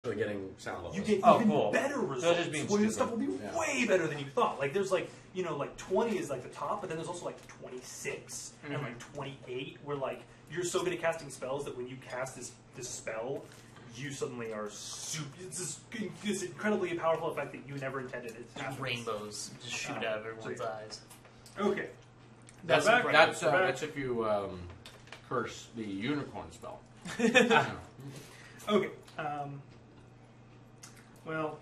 getting sound levels. You get even better results. This stuff will be way better than you thought. Like there's like, you know, like 20 is like the top, but then there's also like 26 and like 28 where like you're so good at casting spells that when you cast this spell, you suddenly are super. It's this incredibly powerful effect that you never intended it to happen. Rainbows just shoot out of everyone's eyes. Okay. That's if you curse the unicorn spell. Okay. Well,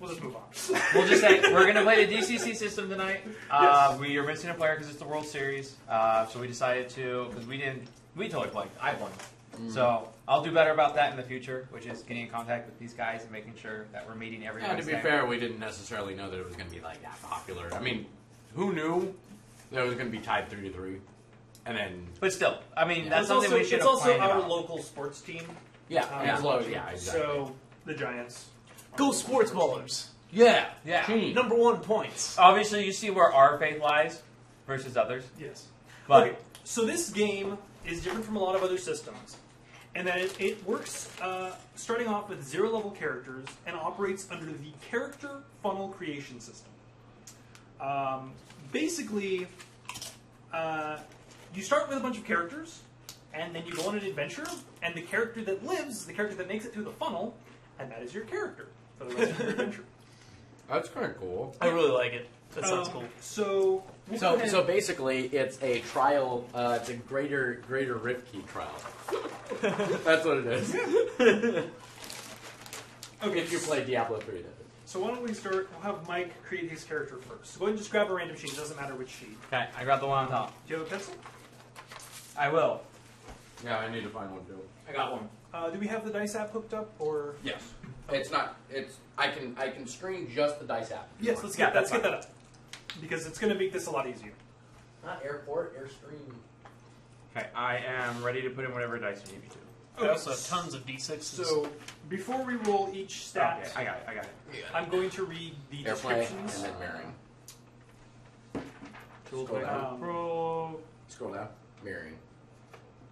we'll just move on. We'll just say we're going to play the DCC system tonight. Yes. We are missing a player because it's the World Series. So we decided to, because we totally played. I won. So I'll do better about that in the future, which is getting in contact with these guys and making sure that we're meeting everyone. And to be fair, we didn't necessarily know that it was going to be like that popular. I mean, who knew that it was going to be tied 3-3? And then, but still, I mean, that's something we should have planned. It's also our about. local sports team. Yeah, exactly. So the Giants. Go Sports Ballers. Yeah. Number 1 points. Obviously, you see where our faith lies versus others. Yes. But okay, so this game is different from a lot of other systems, and that it works starting off with 0-level characters and operates under the character funnel creation system. Basically, you start with a bunch of characters, and then you go on an adventure, and the character that lives is the character that makes it through the funnel, and that is your character for the rest of your adventure. That's kind of cool. I really like it. That sounds cool. So basically, it's a trial. It's a greater Ripkey trial. That's what it is. Okay, if you play Diablo 3, so why don't we start? We'll have Mike create his character first. So go ahead and just grab a random sheet. It doesn't matter which sheet. okay, I got the one on top. Do you have a pencil? I will. Yeah, I need to find one too. I got one. Do we have the dice app hooked up, or Yes. It's not. It's. I can stream just the dice app. Yes, let's get that up because it's going to make this a lot easier. Not airport, airstream. Okay, I am ready to put in whatever dice you need me to. I also have tons of D6s. So before we roll each stat, Okay, I got it. I'm going to read the Airplay descriptions. and then mirroring. Tool Scroll down. Pro. Scroll down. Mirroring.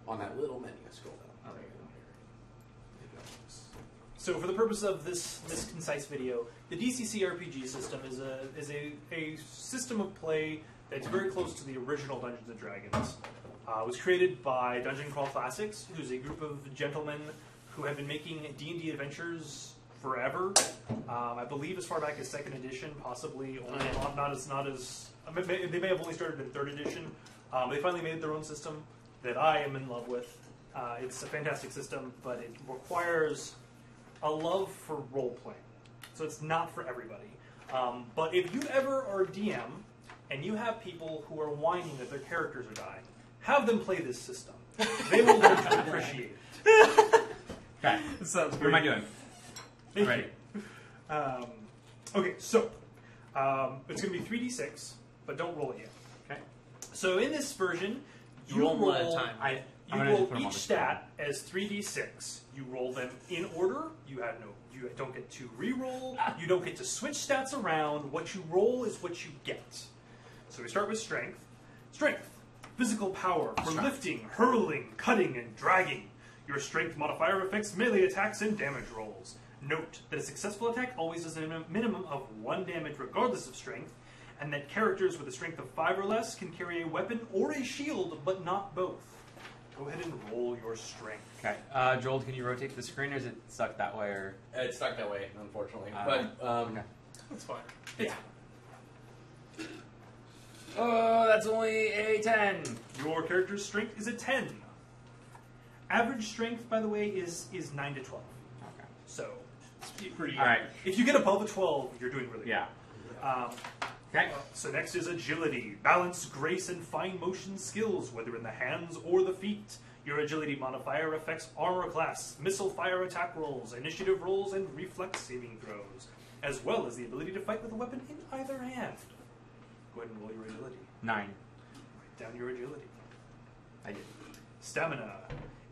On that little menu, scroll down. Oh, there you go. So for the purpose of this concise video, the DCC RPG system is a system of play that's very close to the original Dungeons & Dragons. It was created by Dungeon Crawl Classics, who's a group of gentlemen who have been making D&D adventures forever. I believe as far back as 2nd edition, possibly only not as. They may have only started in 3rd edition. They finally made their own system that I am in love with. It's a fantastic system, but it requires a love for role playing, so it's not for everybody. But if you ever are a DM and you have people who are whining that their characters are dying, have them play this system. They will learn to appreciate it. Okay, sounds what am I doing? Thank Ready. you. Okay, so it's going to be 3d6, but don't roll it yet. Okay. So in this version, you roll roll one at a time. I'm You gonna roll put 'em on each the stat as 3d6. You roll them in order. You don't get to re-roll. You don't get to switch stats around. What you roll is what you get. So we start with strength. Strength. Physical power for lifting, hurling, cutting, and dragging. Your strength modifier affects melee attacks and damage rolls. Note that a successful attack always does a minimum of 1 damage regardless of strength, and that characters with a strength of 5 or less can carry a weapon or a shield, but not both. Go ahead and roll your strength. Okay, Joel, can you rotate the screen, or is it stuck that way? Or It's stuck that way, unfortunately. Okay. That's fine. Yeah. Oh, that's only a 10. Your character's strength is a 10. Average strength, by the way, is 9 to 12. Okay. So, pretty. All right. If you get above a 12, you're doing really Yeah. well. Okay. So next is agility, balance, grace, and fine motion skills, whether in the hands or the feet. Your agility modifier affects armor class, missile fire attack rolls, initiative rolls, and reflex saving throws, as well as the ability to fight with a weapon in either hand. Go ahead and roll your agility. 9. Write down your agility. I did. Stamina.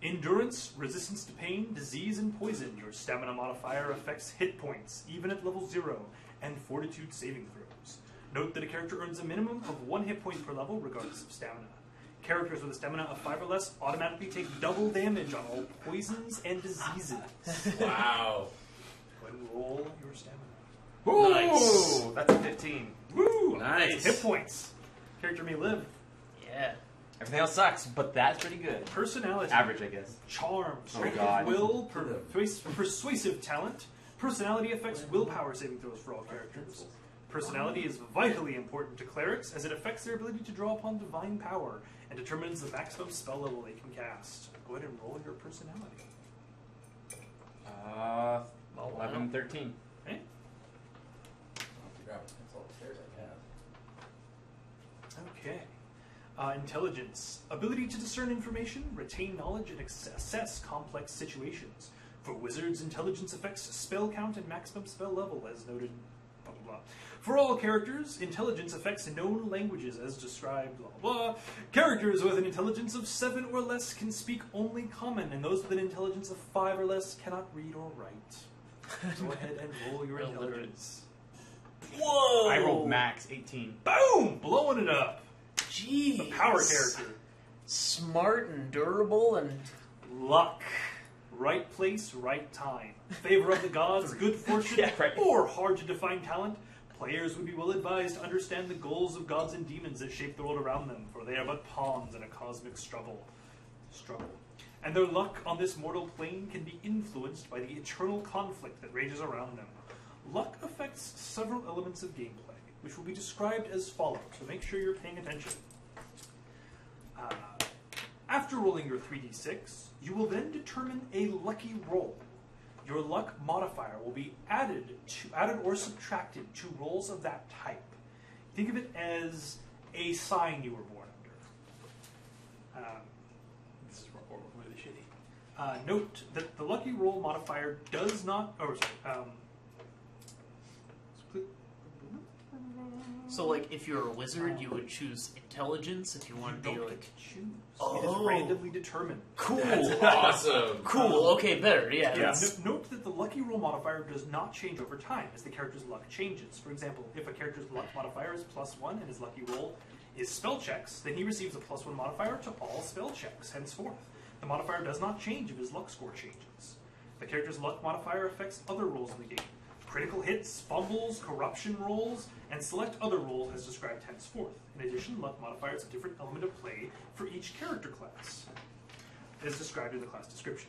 Endurance, resistance to pain, disease, and poison. Your stamina modifier affects hit points, even at level 0, and fortitude saving throws. Note that a character earns a minimum of 1 hit point per level, regardless of stamina. Characters with a stamina of 5 or less automatically take double damage on all poisons and diseases. Wow. Go ahead and roll your stamina. Ooh, Nice. That's a 15. Woo! Nice. Hit points. Character may live. Yeah. Everything else sucks, but that's pretty good. Personality. Average, I guess. Charm. Oh, Strength God. of will. Persuasive talent. Personality affects willpower saving throws for all characters. Personality is vitally important to clerics as it affects their ability to draw upon divine power and determines the maximum spell level they can cast. Go ahead and roll your personality. 11, 13. Okay. Okay. Intelligence. Ability to discern information, retain knowledge, and assess complex situations. For wizards, intelligence affects spell count and maximum spell level, as noted. Blah, blah, blah. For all characters, intelligence affects known languages, as described. Blah, blah, blah. Characters with an intelligence of 7 or less can speak only common, and those with an intelligence of 5 or less cannot read or write. Go ahead and roll your intelligence. Whoa! I rolled max 18. Boom! Blowing it up. Jeez. The power character. Smart and durable and Luck. Right place, right time. Favor of the gods, good fortune, Yeah, right. or hard to define talent. Players would be well advised to understand the goals of gods and demons that shape the world around them, for they are but pawns in a cosmic struggle. And their luck on this mortal plane can be influenced by the eternal conflict that rages around them. Luck affects several elements of gameplay, which will be described as follows, so make sure you're paying attention. After rolling your 3d6, you will then determine a lucky roll. Your luck modifier will be added or subtracted to rolls of that type. Think of it as a sign you were born under. This is really shitty. Note that the lucky roll modifier does not. so like if you're a wizard, you would choose intelligence if you want to be don't like get to choose. It Oh. is randomly determined. cool. That's awesome. Cool. Okay, better. Yeah. Yeah. that's- Note that the lucky roll modifier does not change over time as the character's luck changes. For example, if a character's luck modifier is +1 and his lucky roll is spell checks, then he receives a +1 modifier to all spell checks henceforth. The modifier does not change if his luck score changes. The character's luck modifier affects other rolls in the game. Critical hits, fumbles, corruption rolls, and select other rolls as described henceforth. In addition, luck modifier is a different element of play for each character class, as described in the class description.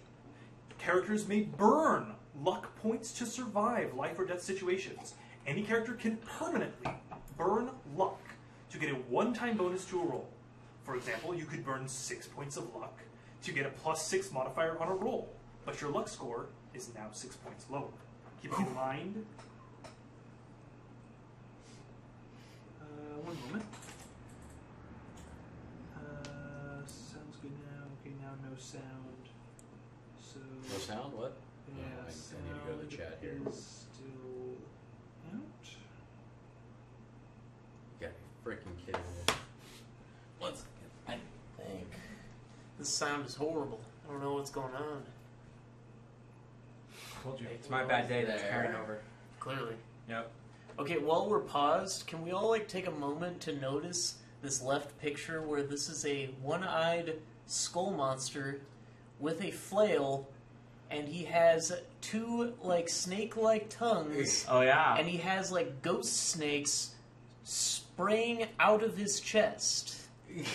Characters may burn luck points to survive life or death situations. Any character can permanently burn luck to get a one-time bonus to a roll. For example, you could burn 6 points of luck to get a +6 modifier on a roll, but your luck score is now 6 points lower. Keep in mind. One moment. Sounds good now. Okay, now no sound. So. No sound? What? Yeah, Oh, I need to go to the chat here. is still out. You gotta be freaking kidding me. One second. I think. This sound is horrible. I don't know what's going on. Told you. It's my bad day that's There. carrying over. Clearly. Yep. Okay, while we're paused, can we all like take a moment to notice this left picture where this is a one-eyed skull monster with a flail, and he has 2 like snake-like tongues, Oh, yeah. and he has like ghost snakes spraying out of his chest.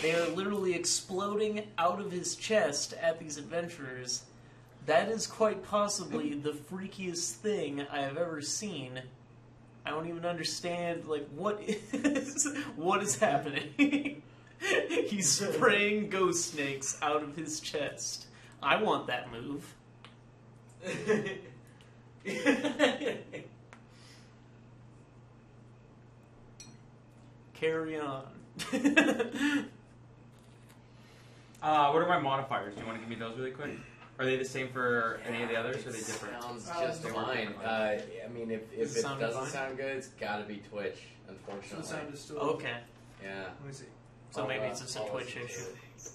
They are literally exploding out of his chest at these adventurers. That is quite possibly the freakiest thing I have ever seen. I don't even understand, like, what is happening. He's spraying ghost snakes out of his chest. I want that move. Carry on. What are my modifiers? Do you want to give me those really quick? Are they the same for any of the others, or are they different? Sounds just they work fine. differently. I mean, if Does it it sound doesn't fine? sound good, it's gotta be Twitch, So unfortunately. the sound is still. Okay. Yeah. Let me see. So maybe it's just a I'll Twitch listen to issue. it.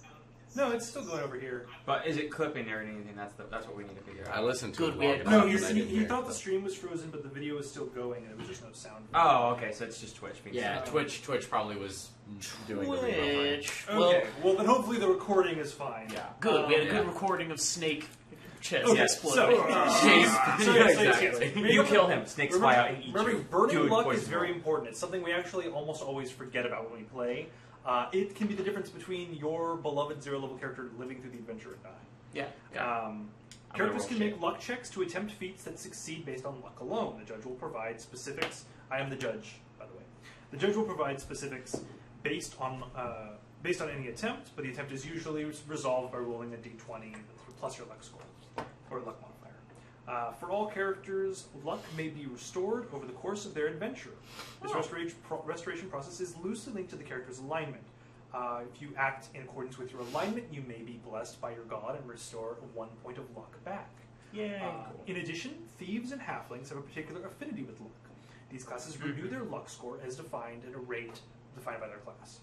No, it's still going over here. But is it clipping or anything? That's what we need to figure out. I listened to Good, it we long had- enough No, and I didn't he hear thought it. the stream was frozen, but the video was still going, and it was just no sound. Oh, okay, so it's just Twitch. Being Yeah, slow. Twitch probably was doing the rebuffering. Twitch. Okay, well then hopefully the recording is fine. Yeah. Good. We had a Yeah. good recording of Snake chest Okay, exploding. So yes, Exactly. You kill him. Snakes fly out and eat Remember, you. burning Good luck poison is very roll. important. It's something we actually almost always forget about when we play. It can be the difference between your beloved zero-level character living through the adventure and dying. Yeah. Characters roll can shit. make luck checks to attempt feats that succeed based on luck alone. The judge will provide specifics. I am the judge, by the way. The judge will provide specifics based on any attempt, but the attempt is usually resolved by rolling a d20 plus your luck score or luck modifier. For all characters, luck may be restored over the course of their adventure. This restoration process is loosely linked to the character's alignment. If you act in accordance with your alignment, you may be blessed by your god and restore 1 point of luck back. Yay. In addition, thieves and halflings have a particular affinity with luck. These classes renew their luck score as defined at a rate defined by their class.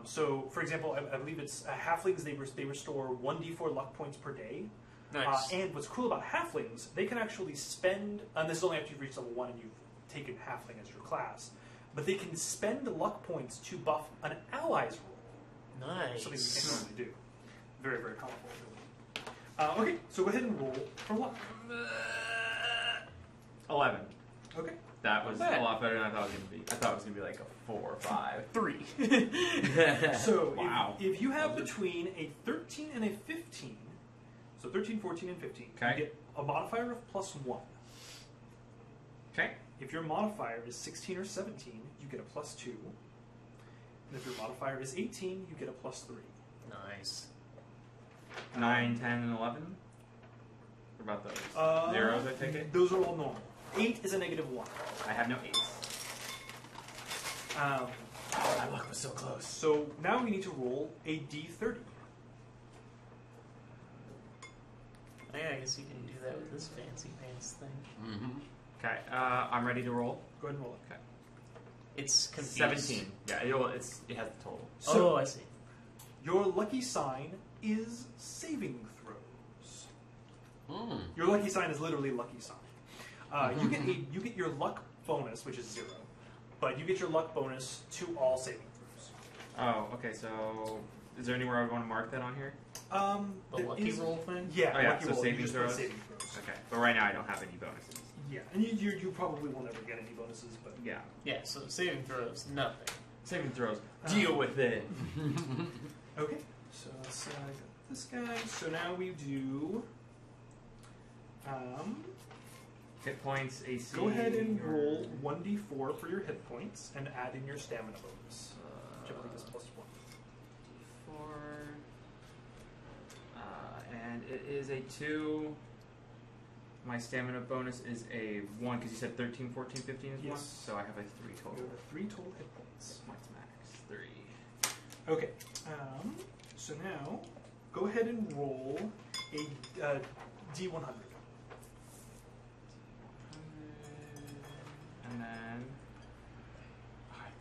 So, for example, I believe it's halflings, they restore 1d4 luck points per day. Nice. And what's cool about halflings, they can actually spend, and this is only after you've reached level 1 and you've taken halfling as your class, but they can spend luck points to buff an ally's roll. Nice. Something we can't normally do. Very, very powerful. Okay, so go ahead and roll for luck. 11. Okay. That was Not bad. a lot better than I thought it was going to be. I thought it was going to be like a 4 or 5. 3. So Wow. if you have between a 13 and a 15, so 13, 14, and 15, Okay. you get a modifier of +1. Okay. If your modifier is 16 or 17, you get a +2. And if your modifier is 18, you get a +3. Nice. 9, 10, and 11? What about those? Zeros, I take it? Those are all normal. 8 is a -1. I have no 8s. My luck was so close. So now we need to roll a d30. Yeah, I guess you can do that with this fancy pants thing. Mm-hmm. Okay, I'm ready to roll. Go ahead and roll it. Okay. It's confused. 17. Yeah, it has the total. So- Oh, I see. Your lucky sign is saving throws. Mm. Your lucky sign is literally lucky sign. You get your luck bonus, which is 0, but you get your luck bonus to all saving throws. Oh, okay, so is there anywhere I would want to mark that on here? The there lucky is- roll thing? Yeah, Oh, yeah, lucky so roll. You saving just put throws? saving throws. Okay, but right now I don't have any bonuses. Yeah, and you probably will never get any bonuses, but Yeah. Yeah, so saving throws, nothing. Saving throws. Deal with it. okay. So let's I got this guy. So now we do. Hit points, AC. Go ahead and or- roll 1d4 for your hit points and add in your stamina bonus, which I believe is +1. 4. And it is a 2. My stamina bonus is a 1, because you said 13, 14, 15 is 1. Yes. So I have a 3 You total. have 3 total hit points. Points max. 3. Okay. So now, go ahead and roll a d100. And then.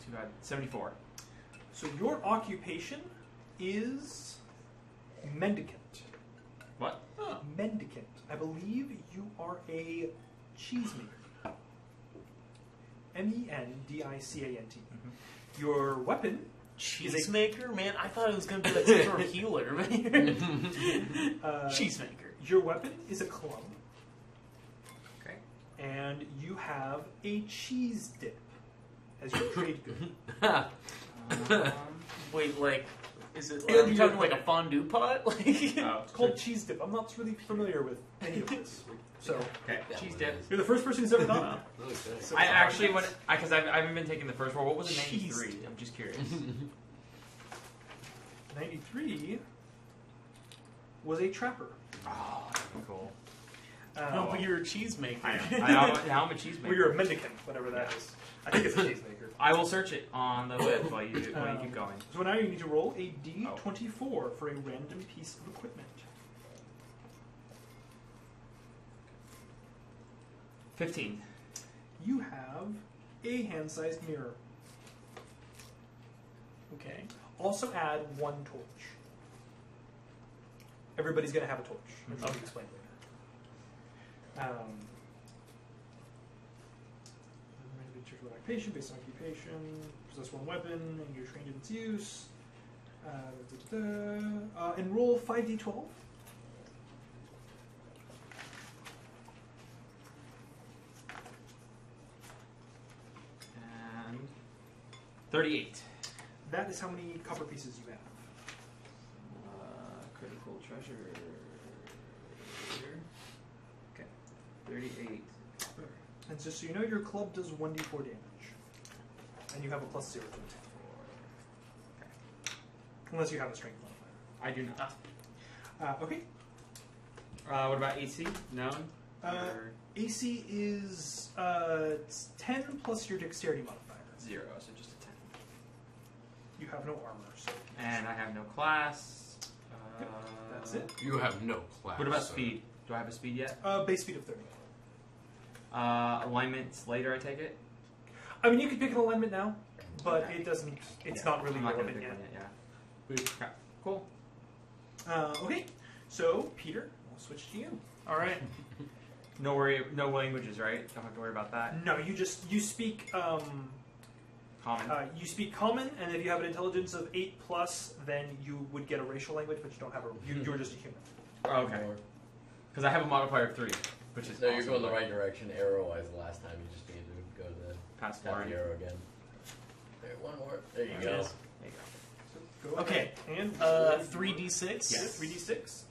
Too bad. 74. So your occupation is mendicant. What? Mendicant. I believe you are a cheesemaker. MENDICANT. Your weapon Cheesemaker? Man, I thought it was going to be like some sort of healer. Cheesemaker. Your weapon is a club, Okay. and you have a cheese dip as your trade good. Wait, like, is it? And Are you your- talking like a fondue pot? Like, It's called cheese dip. I'm not really familiar with any of this. So Okay. Yeah, Cheese what dip. it is. you're the first person who's ever done that. Really good. So I actually went because I haven't been taking the first roll. What was a Cheese 93? I'm just curious. 93 was a trapper. Oh, cool. no, but you're a cheesemaker. I am. I'm a cheesemaker. Well, you're a mendicant, whatever that is. I think it's a cheesemaker. I will search it on the web while you keep going. So now you need to roll a d24 for a random piece of equipment. 15. You have a hand-sized mirror. Okay. Also add 1 torch. everybody's going to have a torch. Which I'll explain later. Occupation, based on occupation, possess one weapon, and you're trained in its use. And roll 5d12. And 38. That is how many copper pieces you have. Critical treasure. Okay. 38. And just so you know, your club does 1d4 damage. And you have a +0 to attack. Okay. Unless you have a strength modifier. I do not. Okay. What about AC? Known? Or AC is it's 10 plus your dexterity modifier. 0, so just a 10. You have no armor, so. And I have no class. That's it. You have no class. What about so- speed? Do I have a speed yet? Base speed of 30. Alignments later, I take it? I mean, you could pick an alignment now, but Okay. it doesn't. It's not really I'm not gonna relevant pick yet. one yet, yeah. Okay. Cool. Okay, so Peter, we'll switch to you. All right. No languages, right? Don't have to worry about that. No, you speak Common. you speak common, and if you have an intelligence of 8+, then you would get a racial language, but you don't have a. You're just a human. Oh, okay. Because I have a modifier of 3, which is No, you're awesome. going the right direction arrow-wise the last time. You just need to go to the Past tap Lauren. the arrow again. There, one more. There you There go. it is. There you go. So go Okay. ahead and 3d6. Yes. 3d6.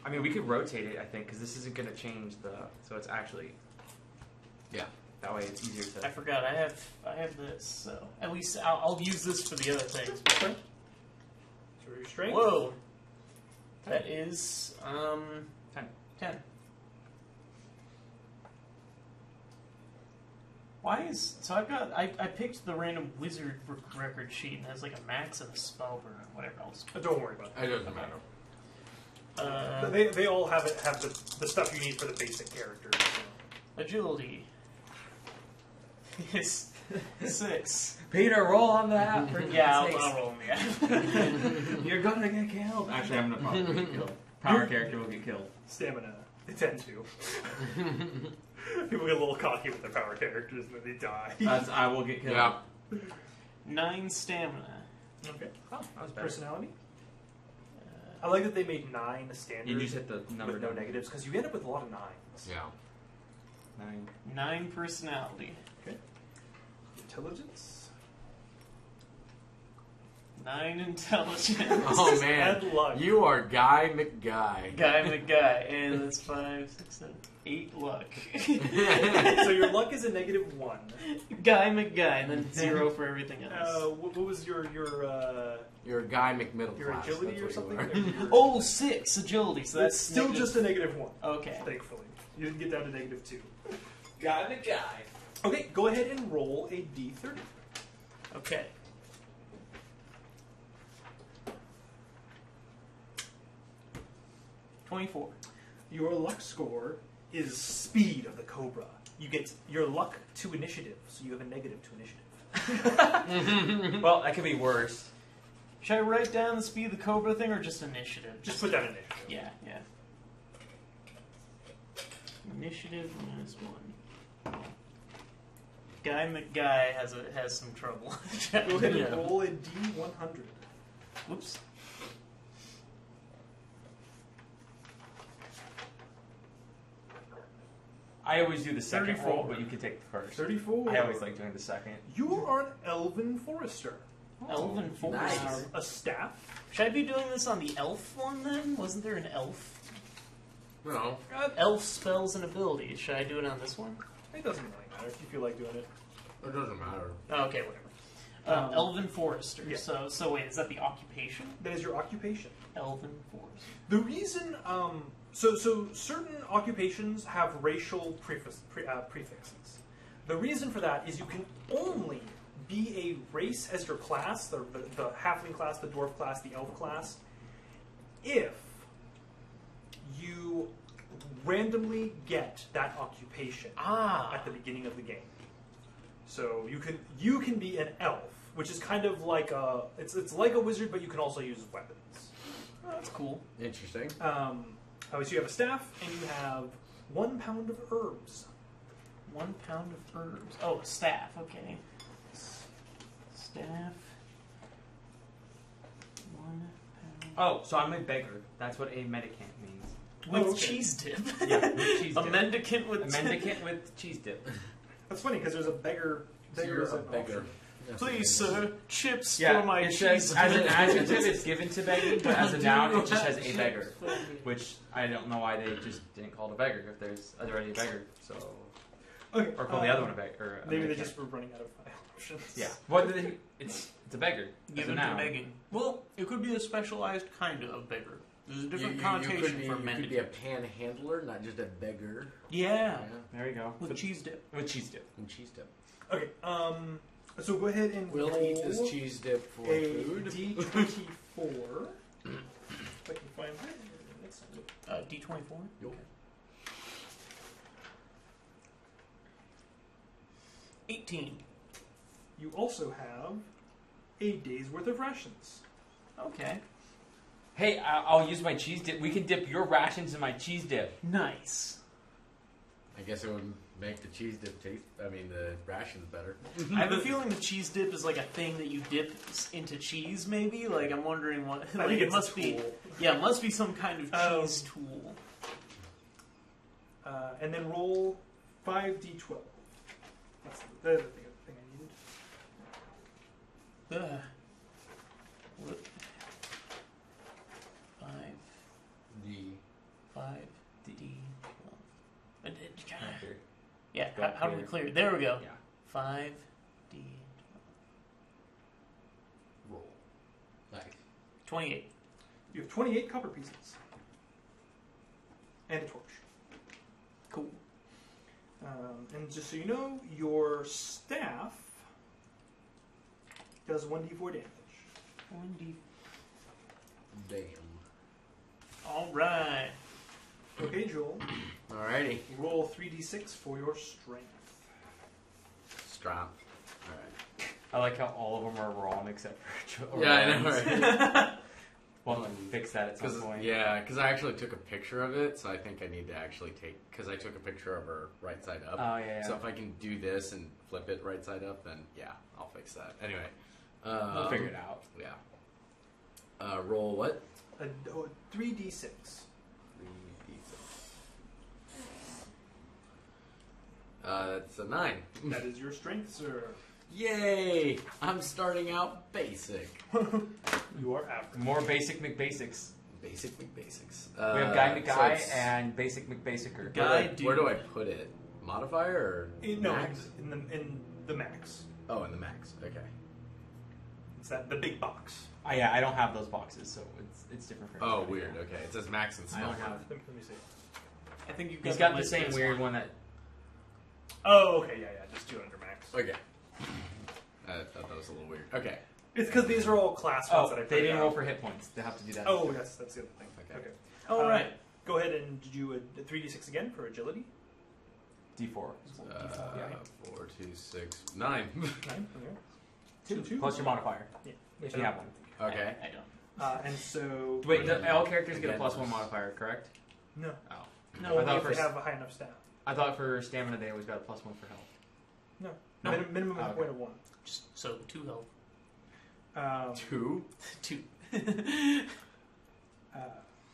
I mean, we could rotate it, I think, because this isn't going to change the... So it's actually... Yeah. That way it's easier to... I forgot. I have this. So at least I'll use this for the other things. Okay. So your strength. Whoa. That is 10. 10. Why is so? I picked the random wizard record sheet and it has like a max and a spell burn, whatever else. Don't worry about It doesn't matter. They all have the stuff you need for the basic characters. So. Agility is 6. Peter, roll on that! For Yeah, God's I'll roll me. You're gonna get killed! Actually, I'm gonna probably get killed. Power character will get killed. Stamina. They tend to. People get a little cocky with their power characters and then they die. I will get killed. Yeah. 9 stamina. Okay. Oh, that was better. Personality. I like that they made 9 a standard. You just hit the number with no down. negatives because you end up with a lot of 9s. Yeah. 9. 9 personality. Okay. Intelligence. 9 intelligence. Oh man, And luck. you are Guy McGuy. Guy McGuy, and that's 5, 6, 7, 8 luck. So your luck is a -1. Guy McGuy, and then 0 for everything else. What was your You're Guy McMiddle your class. agility that's or what something? you are. Oh, 6 agility. So That's that's still negative- just a -1. Okay. Thankfully, you didn't get down to -2. Guy McGuy. Okay, go ahead and roll a d30. Okay. $24. Your luck score is speed of the Cobra. You get your luck to initiative, so you have a negative to initiative. Well, that could be worse. Should I write down the speed of the Cobra thing or just initiative? Just put down initiative. Yeah, yeah. Initiative -1. Guy McGuy has some trouble. Go ahead and Yeah. roll a d100. Whoops. I always do the second 34. roll, but you can take the first. 34. I always like doing the second. You are an elven forester. Elven Forest. nice. A staff. Should I be doing this on the elf one then? Wasn't there an elf? No. Elf spells and abilities. Should I do it on this one? It doesn't really matter if you feel like doing it. It doesn't matter. Oh, okay, whatever. Elven Forester. yeah. So wait, is that the occupation? That is your occupation. Elven Forester. The reason, so certain occupations have racial prefixes. The reason for that is you can only be a race as your class, the halfling class, the dwarf class, the elf class, if you randomly get that occupation at the beginning of the game. So you can be an elf, which is kind of like it's like a wizard, but you can also use weapons. Oh, that's cool. Interesting. So you have a staff, and you have 1 pound of herbs. 1 pound of herbs. Oh, staff. Okay. Staff. 1 pound. Oh, so I'm a beggar. That's what a mendicant means. With okay. cheese dip. Yeah, with cheese A dip. mendicant with A mendicant with cheese dip. That's funny because there's a beggar. So Beggar you're is a an beggar. option. Please, sir, chips Yeah, for my it cheese says, as an dip. adjective, it's given to begging, but as a noun, it just has a Chips beggar. for me. Which I don't know why they just didn't call it a beggar if there's already a beggar. So, Okay. or call the other one a beggar. Or a Maybe they mendicant. just were running out of options. Yeah. What did they, it's a beggar. As a Given to noun. begging. Well, it could be a specialized kind of beggar. There's a different You connotation could be, for you could be a mendicant. panhandler, not just a beggar. Yeah. There you go. With cheese dip. With cheese dip. And cheese dip. Okay. So go ahead and We'll roll eat this cheese dip for a food. D24. If I can find that. Let's look. D24? Yup. 18. You also have a day's worth of rations. Okay. Hey, I'll use my cheese dip. We can dip your rations in my cheese dip. Nice. I guess it would make the cheese dip taste. I mean, the rations better. I have a feeling the cheese dip is like a thing that you dip into cheese, maybe. Like I'm wondering what. I Like think it it's must a be. tool. Yeah, it must be some kind of cheese tool. And then roll 5d12. That's the thing I needed. What? 5 D 12. Yeah. Go How do we clear. clear? There we go. Yeah. 5 D Roll. Nice. 28. You have 28 copper pieces. And a torch. Cool. And just so you know, your staff does 1d4 damage. 1D. Damn. All right. Okay, Joel. Alrighty. Roll 3d6 for your strength. Strap. Alright. I like how all of them are wrong except for Joe. Yeah, I know, right? Well, fix that at some point. Because I actually took a picture of it, so I think I need to actually because I took a picture of her right side up. Oh, yeah. So if I can do this and flip it right side up, then yeah, I'll fix that. Anyway. We'll figure it out. Yeah. Roll what? 3d6. 3d6. That's a 9. That is your strength, sir. Yay! I'm starting out basic. You are average. More basic McBasics. Basic McBasics. We have Guy so McGuy it's- and Basic McBasicer. Where do I put it? Modifier or No, max? in the max. Oh, in the max. Okay. It's the big box. Oh, yeah, I don't have those boxes, so it's different for Oh, everybody. weird. Okay. It says max and I small. don't have. Let me see. I think you've He's got got the same list weird one. one that. Oh, okay, yeah, just do it under max. Okay. I thought that was a little weird. Okay. It's because these are all class ones Oh, that I they printed didn't out. roll for hit points. They have to do that. Oh, yes, that's the other thing. Okay. All right. Go ahead and do a 3d6 again for agility. D4. Uh, Yeah. 4, 2, 6, 9. 9. Okay. Two. Plus your modifier, Yeah. if you have one. Okay. I don't. And so. Wait, all characters get a Again, +1 modifier, correct? No. Oh. No, Only thought if for they have a high enough stat. I thought for stamina they always got a +1 for health. No. No. Minimum Oh, is a okay. point of 1. Just so 2 health. 2? 2.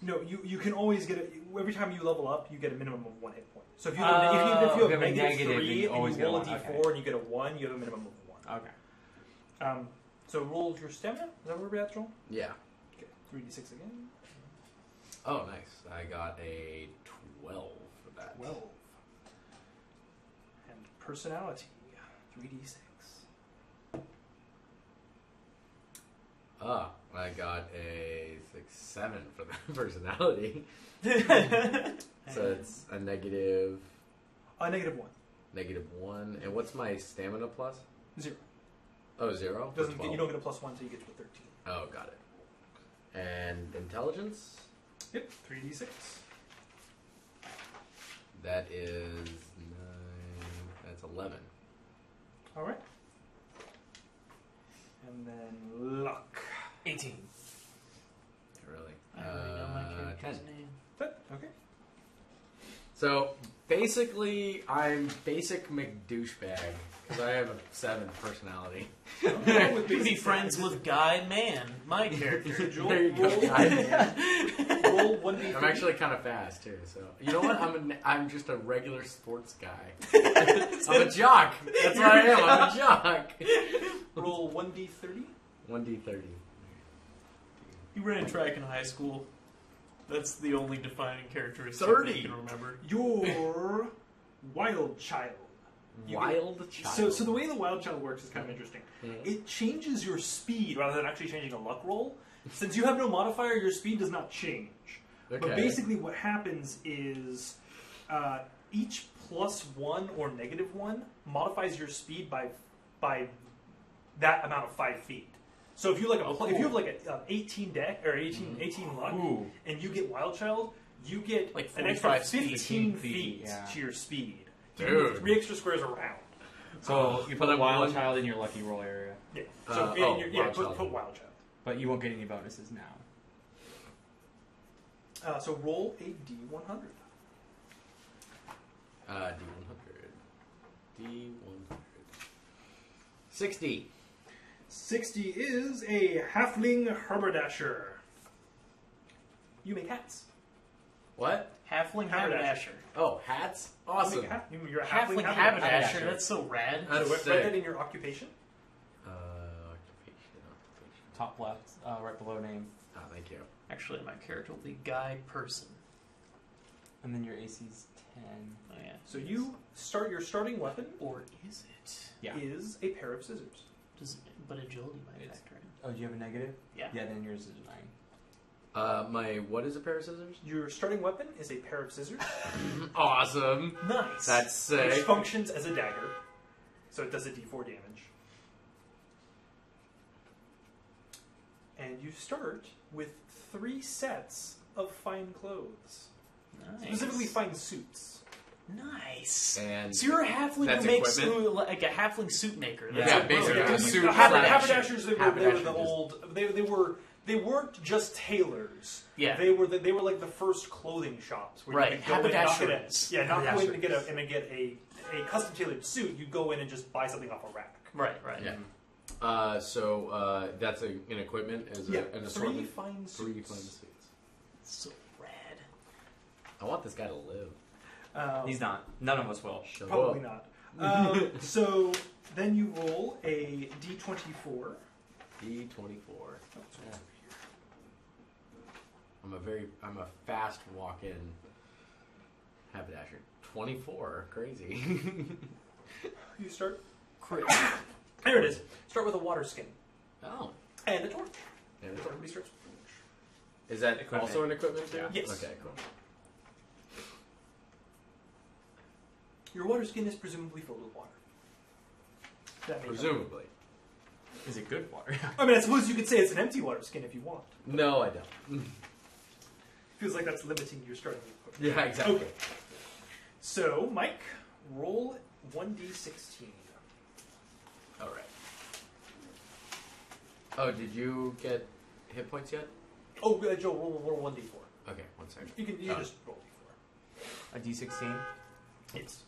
No, you can always get every time you level up, you get a minimum of 1 hit point. So if you Oh, have, if you if have you have a negative, then 3 you and always you get a roll a 1, d4 okay. and you get a 1, you have a minimum of 1. Okay. So roll your stamina. Is that where we're at, Joel? Yeah. Okay. 3d6 again. Oh, nice. I got a 12 for that. 12. And personality. 3d6. I got a 7 for the personality. So it's a negative -1. -1. And what's my stamina plus? 0. Oh, 0? For Doesn't get, you 12. don't get a +1 until you get to a 13. Oh, got it. And intelligence? Yep. 3d6. That is 9. That's 11. All right. And then luck. 18. Really? I So basically, I'm basic McDouchebag because I have a 7 personality. You'd be friends with Guy Man, my character. There you go. Roll 1d3. I'm actually kind of fast too. So you know what? I'm just a regular sports guy. I'm a jock. That's what I am. I'm a jock. Roll 1d30. 1d30. You ran track in high school. That's the only defining characteristic 30. that you can remember. Your wild child. Wild child. So the way the wild child works is kind of interesting. It changes your speed rather than actually changing a luck roll. Since you have no modifier, your speed does not change. Okay. But basically what happens is each +1 or -1 modifies your speed by that amount of 5 feet. So if you if you have like a 18 deck or 18 luck, and you get wild child, you get Like an extra 45 15 feet, feet yeah. to your speed. Dude. You get 3 extra squares around. So you put a But wild one- child in your lucky roll area, Yeah. So wild put child. wild child. but you won't get any bonuses now. So roll a d100. D100. D100. 60. 60 is a halfling haberdasher. You make hats. What? Halfling Haberdasher. haberdasher. Oh, hats? You Awesome. make you're a Halfling haberdasher. haberdasher. That's so rad. That's Write sick. that in your occupation. Occupation. Top left, right below name, Oh, thank you. Actually, my character will be Guy Person. and then your AC's 10. Oh yeah. So your starting weapon Or is it? Yeah. is a pair of scissors. But agility might It's- factor in. Oh, do you have a negative? Yeah. Yeah, then yours is a 9. What is a pair of scissors? Your starting weapon is a pair of scissors. Awesome. Nice. That's Which sick. functions as a dagger, so it does a d4 damage. And you start with 3 sets of fine clothes, Nice. specifically fine suits. Nice. And So you're a halfling That's who makes equipment? like a halfling suit maker. Yeah, That's basically. brilliant. Suit Haberdashers, they were the Haberdashers. old. They weren't just tailors. Yeah. They were like the first clothing shops. Where Right, You could go in and not get haberdashers. not go in and get Haberdashers. a custom tailored suit. You go in and just buy something off a rack. Right. Right. Yeah. So that's an equipment as an 3 assortment. fine suits. 3 fine suits. So rad. I want this guy to live. He's not. None of us will. Show Probably up. not. So then you roll a d24. D24. I'm a fast walk-in haberdasher. 24. Crazy. You start. Crit. There it is. Start with a water skin Oh. and a torch. And So everybody starts with a torch. is that Equipment. also an equipment too? Yeah. Yes. Okay, cool. Your water skin is presumably filled with water. That may Presumably. Is it good water? I mean, I suppose you could say it's an empty water skin if you want. No, I don't. Feels like that's limiting your starting equipment. Yeah, exactly. Okay. So, Mike, roll 1d16. All right. Oh, did you get hit points yet? Oh, Joe, roll 1d4. Okay, 1 second. You can just roll A D16? d4. Yes.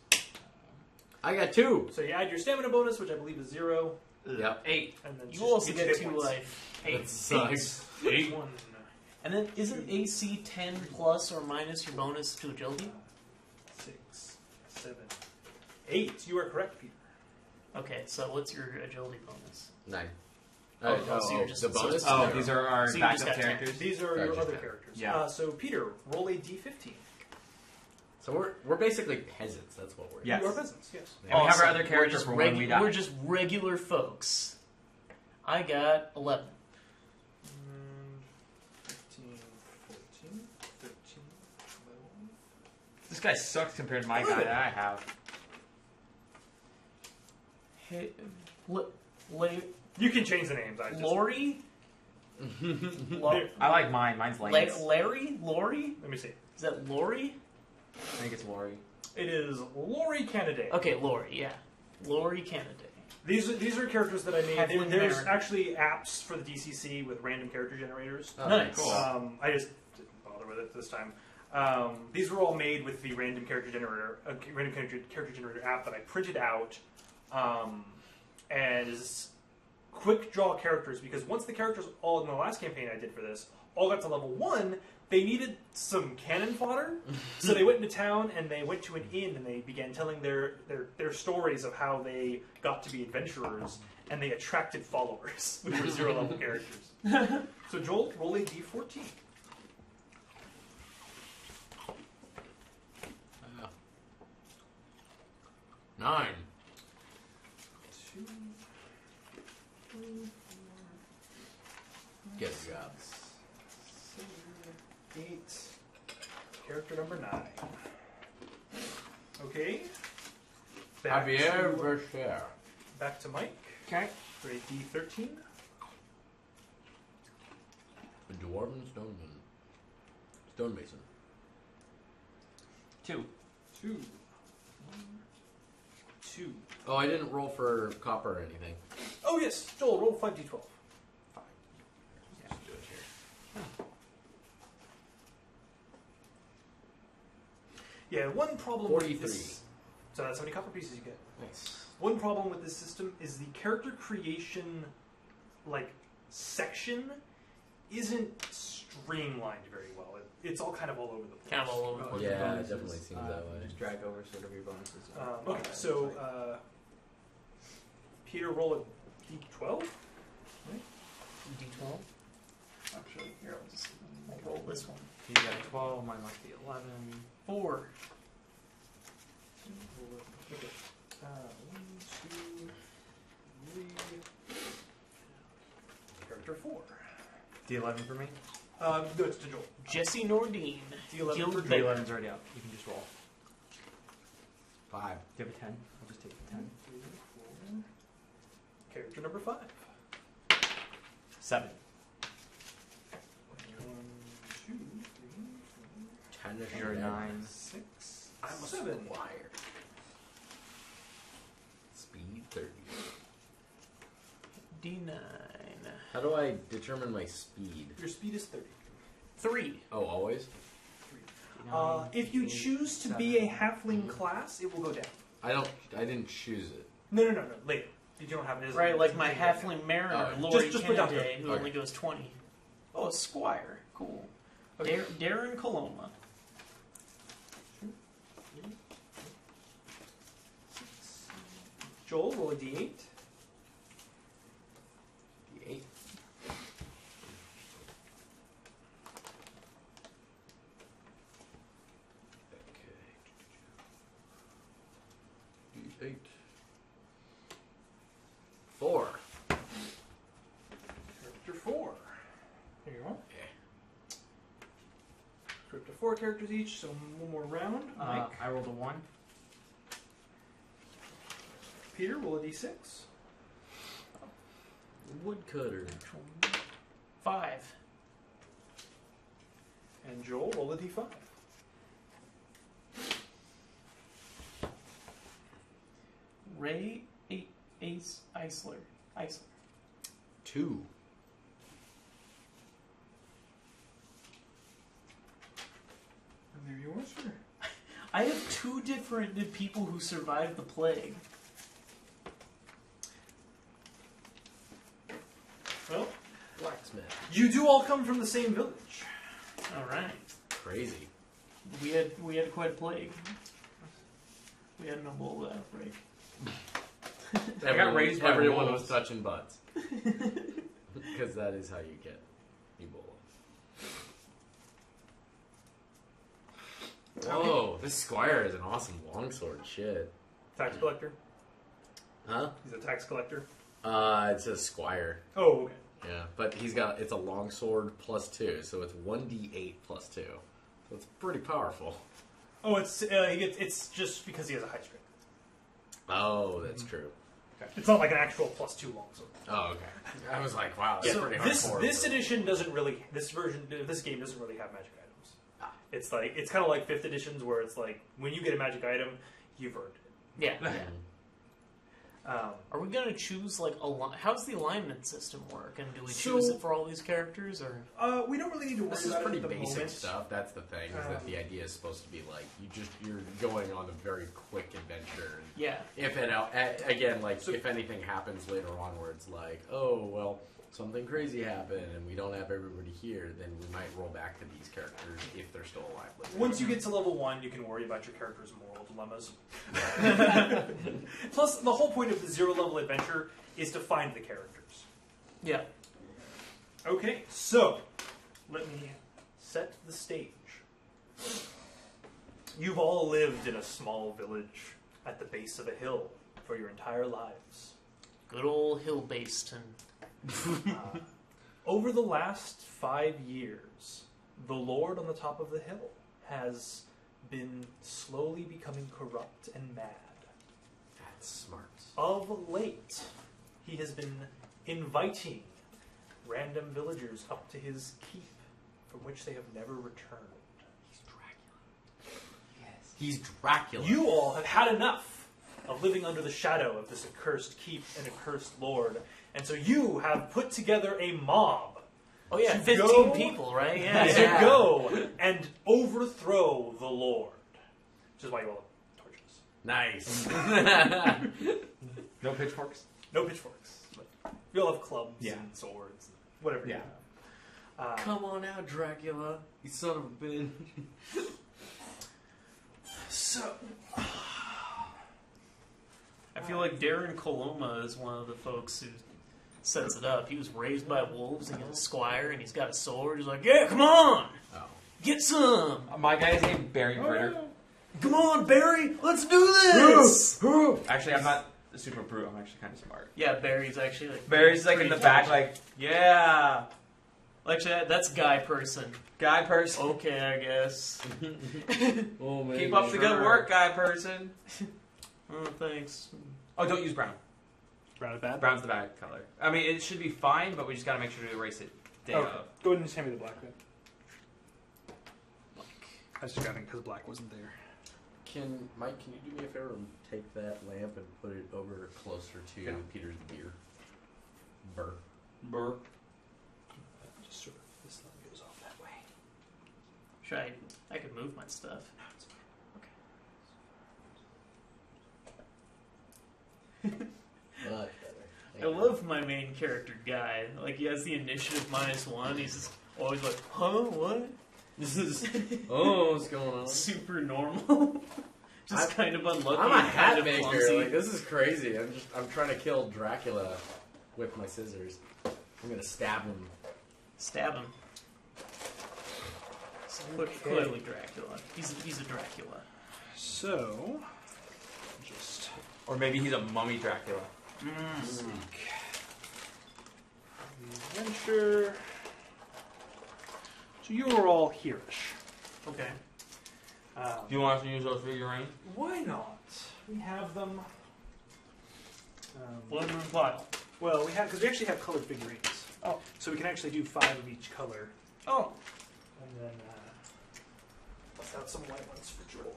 I got 2. So you add your stamina bonus, which I believe is 0, Yep. 8. and then You just also each hit get 2 points. life. 8. That sucks. 8. 1, And then isn't AC 10 plus or minus your bonus to agility? 6, 7, 8. You are correct, Peter. Okay, so what's your agility bonus? 9. Oh, so you're just- the bonus? so- Oh, these are our So you just backup got characters? These are Sorry, your just other that. characters. Yeah. So, Peter, roll a d15. So we're basically peasants. That's what we're. Yes. You are peasants, yes. And we have our Awesome. other characters We're just for when we die. We're just regular folks. I got 11. 15, 14, 13, 12. This guy sucks compared to my guy that I have. Hey, You can change the names. I just, Lori? I like mine. Mine's Lance. Larry? Lori? Let me see. Is that Lori? I think it's Lori. It is Lori Canaday. Okay, Lori, yeah. Lori Canaday. These are characters that I made. Halfling There's Baron. actually apps for the DCC with random character generators. Oh, Nice. Cool. I just didn't bother with it this time. These were all made with the random character generator app that I printed out as quick draw characters, because once the characters all in the last campaign I did for this all got to level 1, they needed some cannon fodder. So they went into town and they went to an inn and they began telling their stories of how they got to be adventurers, and they attracted followers, which were 0 level characters. So Joel, roll a d14. Nine. 2, 3, 4, Get a job. 7, 8. Character number 9. Okay. Javier Vercher. Back to Mike. Okay. For a d13. A dwarven stoneman. Stonemason. 2. 2. 2. Oh, I didn't roll for copper or anything. Oh yes, Joel, roll 5d12. 5. Let's do it here. Yeah, one problem 43. with this... So that's how many copper pieces you get. Nice. One problem with this system is the character creation, section isn't streamlined very well. It's all kind of all over the place. Kind of all over the place. Yeah, it Bonuses, definitely seems that way. Just drag over sort of your bonuses. Okay, so Peter, roll a d12. D12. Actually, here I'll roll this one. You got a 12, mine must be 11. 4. Okay. 1, 2, 3. Character 4. D11 for me? No, it's to Joel. Jesse Nordine. D11 for Gilbert. Joel. D11's already out. You can just roll. 5. Do you have a 10? I'll just take the 10. 3, 4. Character number 5. 7. 1, 2, 3, 10 You're a 9. 6, I'm a 7. squire. Speed 30. D9. How do I determine my speed? Your speed is 30. 3. Oh, always? If you choose to be a halfling class, it will go down. I didn't choose it. No. Later. You don't have it as Right, like my right halfling mariner, Oh, Lori just put down Kennedy, who Okay. only goes 20. Oh, a squire. Cool. Okay. Darren Coloma. Joel, roll a d8. D8. Okay. D8. 4. Character 4. There you go. Okay. Character 4 characters each, so one more round. Mike. I rolled a 1. Peter, roll a d6. Woodcutter. 5. And Joel, roll a d5. Ray Ace Eisler. 2. And there you are, sir. I have 2 different people who survived the plague. Well, Blacksmith. you do all come from the same village. All right. Crazy. We had quite a plague. We had an Ebola outbreak. I got raised by Everyone wolves. was touching butts. Because that is how you get Ebola. Whoa, this squire is an awesome longsword. Shit. Tax collector. Huh? He's a tax collector. It says squire. Oh, okay. Yeah, but it's a longsword +2, so it's 1d8 +2. So it's pretty powerful. Oh, it's just because he has a high strength. Oh, that's true. It's not like an actual +2 longsword. Oh, okay. I was like, wow, that's So pretty this hardcore. edition doesn't really. This game doesn't really have magic items. Ah. It's kind of like 5th editions where it's like when you get a magic item, you've earned it. Yeah. Are we gonna choose like how's the alignment system work? And do we choose it for all these characters, or we don't really need to worry This is about pretty it at the basic moment. stuff. That's the thing, is that the idea is supposed to be like you're going on a very quick adventure. yeah? If it again, like if anything happens later on, where it's like, oh well, something crazy happened and we don't have everybody here, then we might roll back to these characters if they're still alive. Once you get to level 1, you can worry about your character's moral dilemmas. Plus, the whole point of the 0-level adventure is to find the characters. Yeah. Okay, so let me set the stage. You've all lived in a small village at the base of a hill for your entire lives. Good old Hill Baston. Over the last 5 years, the Lord on the top of the hill has been slowly becoming corrupt and mad. That's smart. Of late, he has been inviting random villagers up to his keep, from which they have never returned. He's Dracula. Yes. He's Dracula. You all have had enough of living under the shadow of this accursed keep and accursed lord, and so you have put together a mob. Oh yeah, To 15 go- people, right? To Yeah. go and overthrow the lord. Which is why you all have torches. Nice. No pitchforks? No pitchforks. But you all have clubs Yeah. and swords, and whatever you Yeah. have. Come on out, Dracula. You son of a bitch. So, I feel like Darren Coloma is one of the folks who sets it up. He was raised by wolves, and he's a squire, and he's got a sword. He's like, yeah, come on! Oh. Get some! My guy's named Barry Britter. Come on, Barry! Let's do this! Actually, I'm not a super brute. I'm actually kind of smart. Yeah, Barry's actually like... Barry's like in the back, like, yeah, Actually, that's Guy Person. guy person. Okay, I guess. Oh, man. Keep up the good work, guy person. Oh, thanks. Oh, don't use brown. brown is bad. Brown's the bad color. I mean, it should be fine, but we just gotta make sure to erase it day Okay. of. Go ahead and just hand me the black then. I was just grabbing because black wasn't there. Mike, can you do me a favor and take that lamp and put it over closer to Yeah. Peter's beer? Burr. Burr. Just sort of, this light goes off that way. Should I could move my stuff. Much better. I love my main character, Guy. Like, he has the initiative -1. He's just always like, huh, what? This is. Oh, what's going on? Super normal. Just kind of unlucky. I'm a and hat kind of maker. clumsy. Like, this is crazy. I'm trying to kill Dracula with my scissors. I'm gonna stab him. Stab him. Clearly Dracula. He's a Dracula. So, just Or maybe he's a mummy Dracula. adventure. So you are all here-ish. Okay. Do you want us to use those figurines? Why not? We have them. One room pile. Well, we have because we actually have colored figurines. Oh. So we can actually do 5 of each color, Oh. and then bust out some white ones for Joel.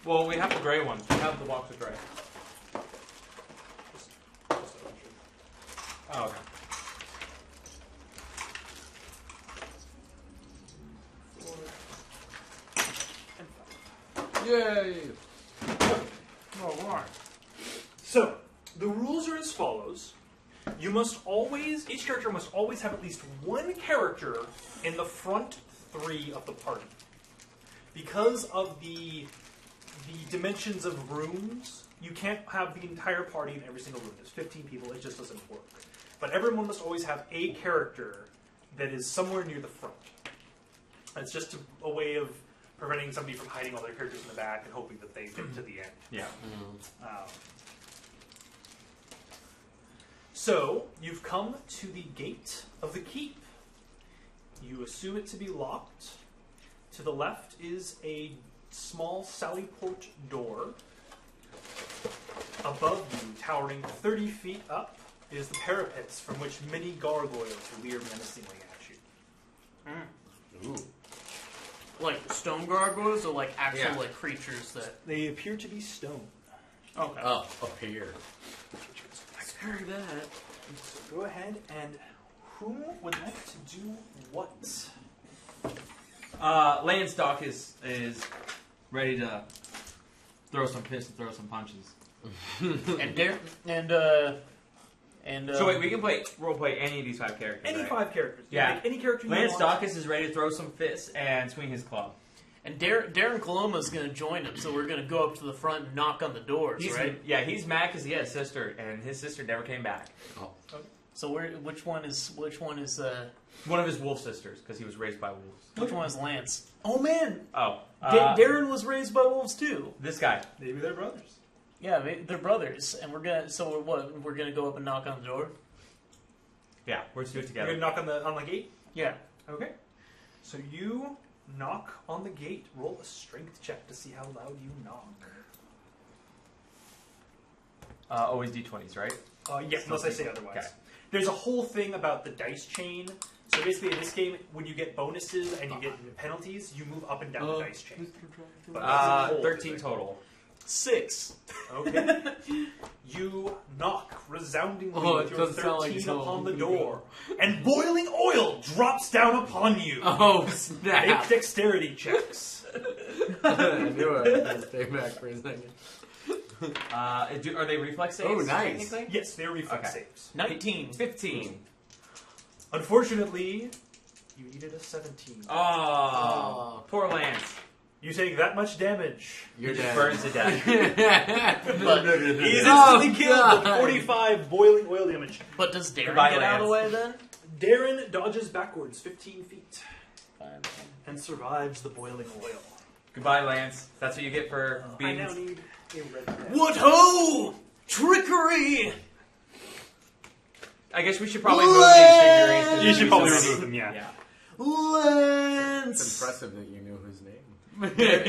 Well, we have the gray ones. We have the box of gray. Just a bunch of- Oh, okay. Yay! Oh, wow. So, the rules are as follows. You must always, each character must always have at least one character in the front 3 of the party. Because of the dimensions of rooms, you can't have the entire party in every single room. There's 15 people, it just doesn't work. But everyone must always have a character that is somewhere near the front. It's just a way of preventing somebody from hiding all their characters in the back and hoping that they get to the end. Yeah. So, you've come to the gate of the keep. You assume it to be locked. To the left is a small sallyport door. Above you, towering 30 feet up, is the parapets from which many gargoyles leer menacingly at you. Ooh. Like stone gargoyles or like actual Yeah. like creatures that... They appear to be stone. Okay. Up here. Screw that. So go ahead and who would like to do what? Lance Doc is ready to throw some fists and throw some punches. So wait, we can role play any of these 5 characters. Any right? 5 characters. You Yeah. can pick any character you Lance want. Dawkins is ready to throw some fists and swing his club. And Darren Coloma is going to join him, so we're going to go up to the front and knock on the doors, right? Yeah, he's mad because he had a sister, and his sister never came back. Oh. So which one is One of his wolf sisters, because he was raised by wolves. which one is Lance? Oh man, Oh, Darren was raised by wolves too. this guy. Maybe they're brothers. Yeah, they're brothers, and we're gonna go up and knock on the door. Yeah, we're just do it You're together. going to knock on the gate? Yeah. Okay. So you knock on the gate. Roll a strength check to see how loud you knock. Always D20s, right? Yes, unless I say otherwise. Okay. There's a whole thing about the dice chain. So basically, in this game, when you get bonuses and you get penalties, you move up and down the dice chain. But that's a whole 13 thing. total. 6. Okay. You knock resoundingly Oh, with it your doesn't sound like 13 so. upon the door, and boiling oil drops down upon you. Oh, Make snap. dexterity checks. I knew it. Let's stay back for a second. Are they reflex saves? Oh, nice. technically? Yes, they're reflex Okay. saves. 19. 15. Unfortunately, you needed a 17. Oh, poor Lance. You take that much damage. You're He just dead. burns to death. But, He is Oh, instantly killed with God. 45 boiling oil damage. but does Darren Goodbye, get out of the way Lance. then? Darren dodges backwards 15 feet Fine. and survives the boiling oil. Goodbye, Lance. That's what you get for I being... now need a red pen. What ho! Trickery! I guess we should probably move these figurines. to You should do probably something. remove them, yeah. Yeah. It's Lance! impressive that you knew his name.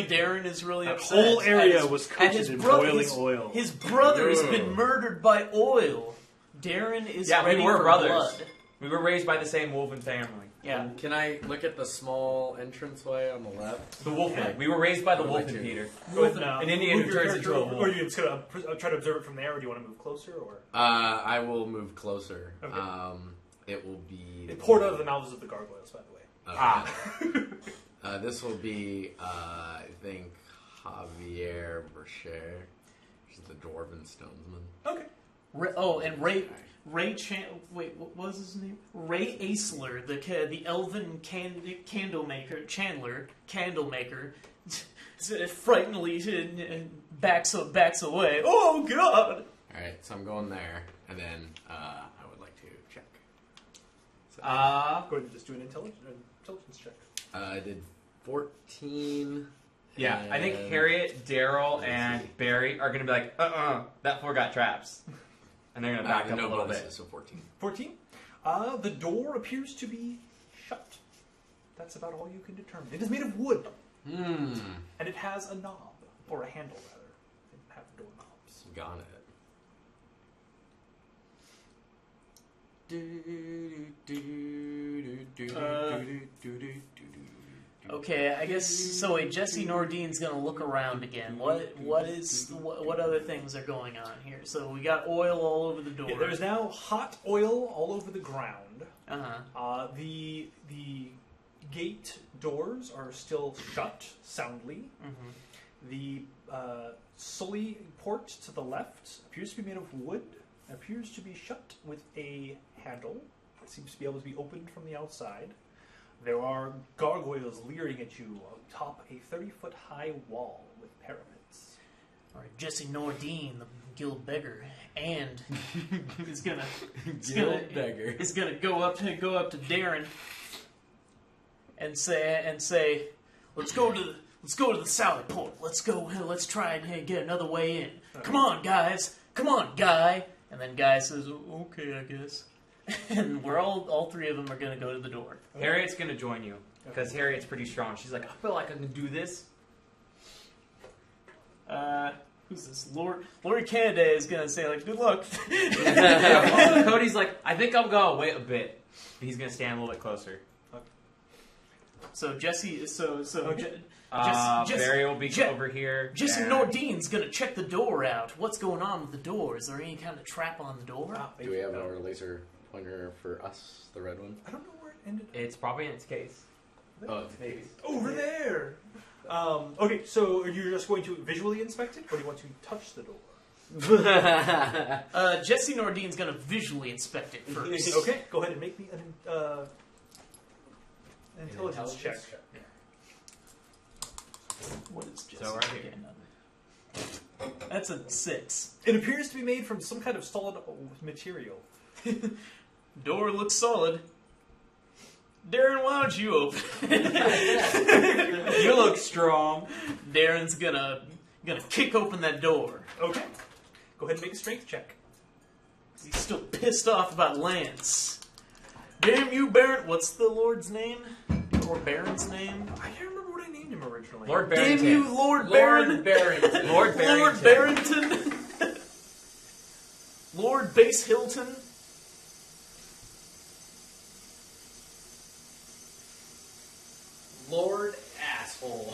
Darren is really That upset. whole area And was and coated his in bro- boiling his- oil. His brother has been Ugh. murdered by oil. Darren is Yeah, ready we were for brothers. blood. We were raised by the same wolven family. Yeah. Can I look at the small entranceway on the left? The Wolfen. Yeah. We were raised by the I'd like Wolfen, to. Peter. Go ahead and, An Indian move who your turns character into a over- wolf. Or are you just going to try to observe it from there, or do you want to move closer? Or I will move closer. Okay. It will be. It poured out of the mouths of the gargoyles, by the way. Okay. This will be, I think, Javier Bercher. She's the Dwarven Stonesman. Okay. And Ray wait, what was his name? Ray Aisler, the elven candlemaker, frighteningly backs away. Oh God! Alright, so I'm going there, and then I would like to check. So, Go ahead and just do an intelligence check. I did 14. Yeah, I think and- Harriet, Daryl, and Barry are going to be like, that floor got traps. And they're going to back up no a little bonuses, bit. so 14. 14. The door appears to be shut. That's about all you can determine. It is made of wood, and it has a knob, or a handle rather. It doesn't have doorknobs. Got it. Okay, I guess so. Wait, Jesse Nordine's gonna look around again. What other things are going on here? So we got oil all over the door. Yeah, there's now hot oil all over the ground. Uh-huh. The gate doors are still shut soundly. Mm-hmm. The Sully port to the left appears to be made of wood. Appears to be shut with a handle. It seems to be able to be opened from the outside. There are gargoyles leering at you atop a 30-foot high wall with parapets. All right, Jesse Nordine, the guild beggar, and he's gonna go up to Darren and say, let's go to the Sally Port. Let's try and get another way in. Come on, guys. Come on, Guy. And then Guy says, okay, I guess. And we're all three of them are gonna go to the door. Harriet's going to join you. Because Harriet's pretty strong. She's like, I feel like I can do this. Who's this? Lori Canada is gonna say like, good luck. Cody's like, I think I'll go. Wait a bit. He's going to stand a little bit closer. So Jesse, Barry will be Je- over here. Jesse and- Nordine's gonna check the door out. What's going on with the door? Is there any kind of trap on the door? Do we have our laser pointer for us, the red one? I don't know where it ended. It's probably in its case. Oh, it's Maybe. Over there. Okay, so are you just going to visually inspect it, or do you want to touch the door? Jesse Nordine's gonna visually inspect it first. Okay, go ahead and make me an intelligence check. What is Jesse? So right here. getting on? That's a 6. It appears to be made from some kind of solid material. Door looks solid. Darren, why don't you open it? You look strong. Darren's gonna kick open that door. Okay, go ahead and make a strength check. He's still pissed off about Lance. Damn you, Baron! What's the Lord's name? Or Baron's name? I can't remember what I named him originally. Lord Barrington. Damn you, Lord Baron! Barrington. Lord Barrington. Lord Barrington! Lord Base Hilton? Lord Asshole.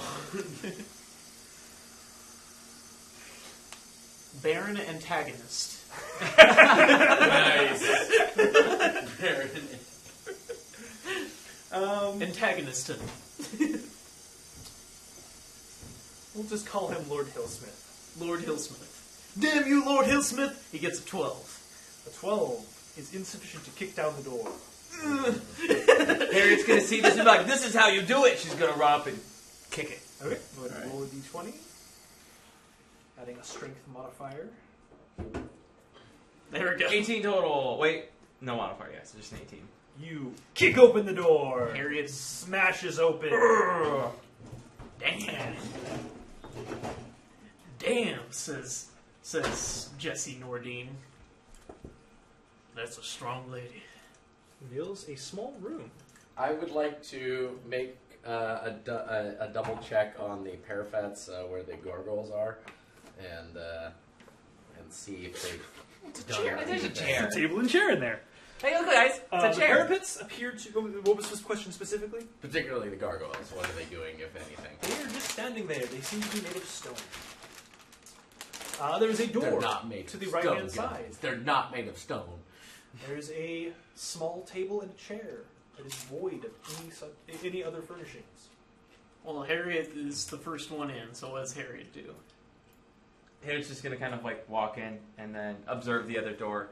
Baron Antagonist. Nice. Baron. Antagoniston. We'll just call him Lord Hillsmith. Lord Hillsmith. Damn you, Lord Hillsmith! He gets a 12. A 12 is insufficient to kick down the door. Harriet's gonna see this and be like, "This is how you do it." She's gonna run up and kick it. Okay, go ahead and Alright. roll a d20. Adding a strength modifier. There we go. 18 total. Wait, no modifier. Yes, just an 18. You kick open the door. Harriet Smashes open. Damn. Damn, says Jesse Nordine. That's a strong lady. Reveals a small room. I would like to make a double check on the parapets where the gargoyles are, and see if they've done chair. There's a anything. chair. There's a table and chair in there. Hey, look, guys. It's a The chair. parapets appear to. What was this question specifically? Particularly the gargoyles. What are they doing, if anything? They are just standing there. They seem to be made of stone. There is a door They're not made to of the stone, right-hand side. guys. They're not made of stone. There's a small table and a chair that is void of any other furnishings. Well, Harriet is the first one in, so what does Harriet do? Harriet's just gonna kind of like walk in and then observe the other door,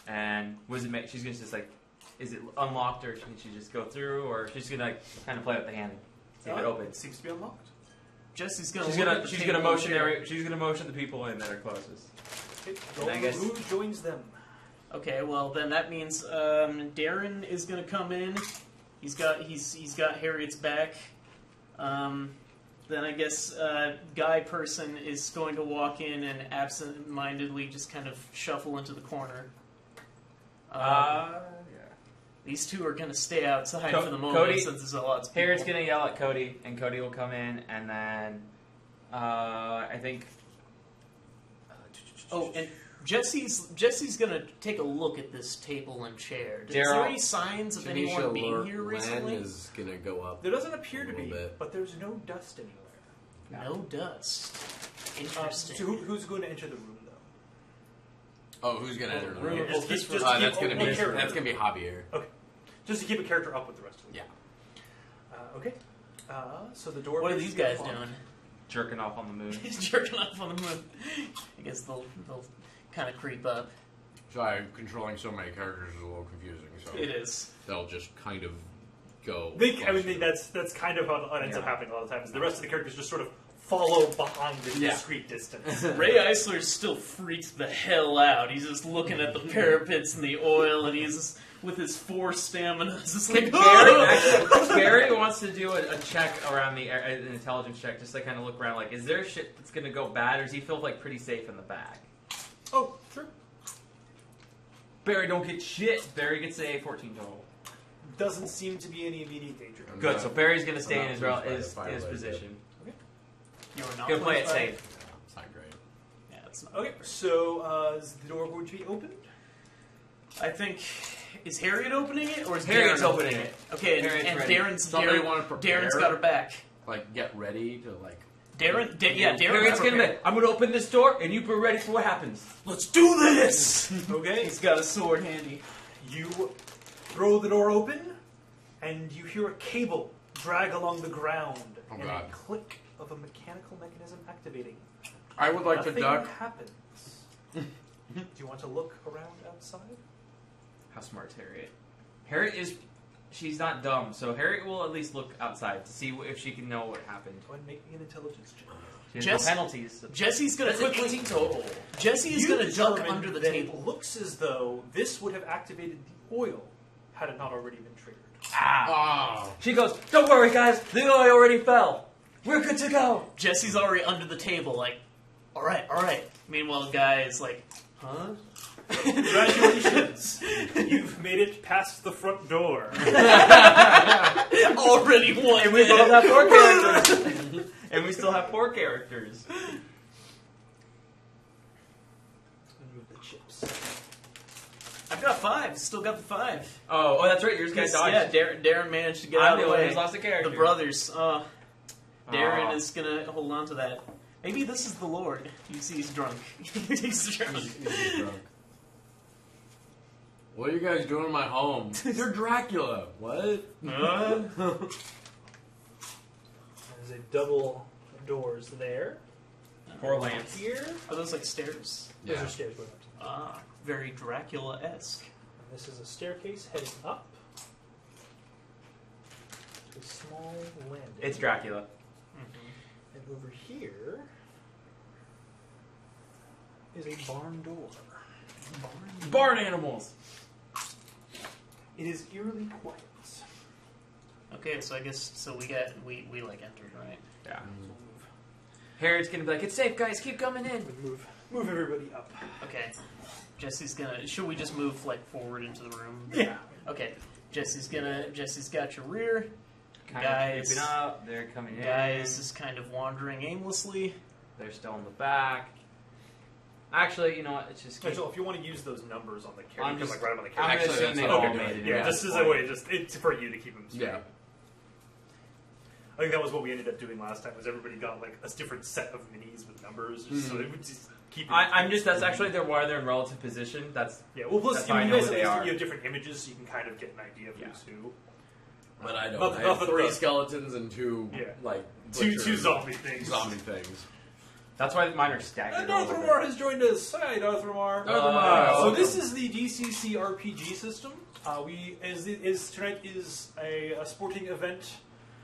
and she's gonna just like, is it unlocked or can she just go through, or she's gonna like kind of play with the hand, see if it It opens. seems to be unlocked. Jesse's gonna. She's look gonna at the she's table gonna and motion chair. she's gonna motion the people in that are closest. Okay, And I guess- who joins them? Okay, well then that means Darren is gonna come in. He's got Harriet's back. Then I guess Guy person is going to walk in and absent-mindedly just kind of shuffle into the corner. Yeah. These two are going to stay outside Co- for the moment Cody- since there's a lot of people. Harriet's gonna yell at Cody, and Cody will come in, and then I think. Oh, and Jesse's going to take a look at this table and chair. Is there Daryl- any signs of anyone being here recently? is gonna go up. There doesn't appear to A little be, bit. but there's no dust anywhere. No dust. So Interesting. who's going to enter the room, though? Oh, who's gonna enter the room. room? Just keep- just That's keep gonna one be character. Javier. Just to keep a character up with the rest of them. Yeah. Okay. So the door. What are appears these to be guys unlocked. doing? Jerking off on the moon. He's jerking off on the moon. I guess they'll kind of creep up. Sorry, controlling so many characters is a little confusing. So It is. they'll just kind of go. That's kind of how it ends up Yeah. happening a lot of times. The rest of the characters just sort of follow behind in Yeah. discreet distance. Ray Eisler still freaks the hell out. He's just looking at the parapets and the oil, and he's just, with his 4 stamina, it's just like, Barry wants to do a check around an intelligence check, just to kind of look around, like, is there shit that's gonna go bad, or does he feel like pretty safe in the back? Oh, sure. Barry don't get shit. Barry gets a 14 total. Doesn't seem to be any immediate danger. Good. So Barry's gonna stay I'm in not his pleased by the his firelight, position. You're not Gonna play it pleased by safe. It's not great. Yeah, it's not. Okay, so is the door going to be opened? I think Is Harriet opening it, or is Harriet's Darren opening it. Okay, Harriet's and ready. Somebody want to prepare? Darren's got her back. Like, get ready to, like... Darren, Harriet's Darren's gonna prepared. be, I'm gonna open this door, and you be ready for what happens. Let's do this! Okay. He's got a sword handy. You throw the door open, and you hear a cable drag along the ground, Oh, and God. a click of a mechanical mechanism activating. I would like Nothing to duck. happens. Do you want to look around outside? How smart is Harriet? Harriet is... She's not dumb, so Harriet will at least look outside to see if she can know what happened. Go ahead and make me an intelligence check. She has Jess- no penalties. Jesse's gonna That's an quickly. 18 total. Jesse is You gonna duck determined under the that table. It looks as though this would have activated the oil had it not already been triggered. Oh. She goes, don't worry guys, the oil already fell. We're good to go. Jesse's already under the table, like, all right. Meanwhile, the guy is like, huh? Congratulations! You've made it past the front door. Already won. And we both have 4 characters. And we still have 4 characters. Move the chips. I've got 5. Still got the 5. Oh, that's right, yours got dodged. Yeah, Darren managed to get I'm out of the the one way. who's lost a character. The brothers. Darren Aw. is gonna hold on to that. Maybe this is the Lord. You see, he's drunk. He's drunk. He's drunk. What are you guys doing in my home? You're Dracula. What? There's a double doors there. 4 lamps. Here. Are those like stairs? Those Yeah. are stairs going up to the top. Very Dracula-esque. And this is a staircase heading up to a small landing. It's Dracula. And over here is a barn door. Barn animals. It is eerily quiet. Okay, so I guess we like entered, right? Yeah. So Harriet's gonna be like, it's safe guys, keep coming in. move everybody up. Okay. Jesse's gonna. Should we just move like forward into the room? Yeah. Okay. Jesse's got your rear. Kind Guys. of creeping up, they're coming in. Guys is kind of wandering aimlessly. They're still in the back. Actually, you know what? It's just. So if you want to use those numbers on the character, I'm you can just- like write them on the I'm character. gonna assume they that's all what we're made doing. it. Yeah, in. just as a way, it's for you to keep them straight. Yeah. I think that was what we ended up doing last time. Was everybody got like a different set of minis with numbers, just so it would just keep. I'm just. That's actually why they're in relative position. That's. Yeah. Well, plus That's you how I know guys who at they least are. you have different images, so you can kind of get an idea of Yeah. who's who. But I don't. Nothing- I have nothing 3 rough. skeletons and 2, Yeah. like... Two butcher zombie things. Zombie things. That's why mine are staggered. And a little Darth bit. has joined us. Hi, Darth Ramar. Darth So this is the DCC RPG system. Tonight is a sporting event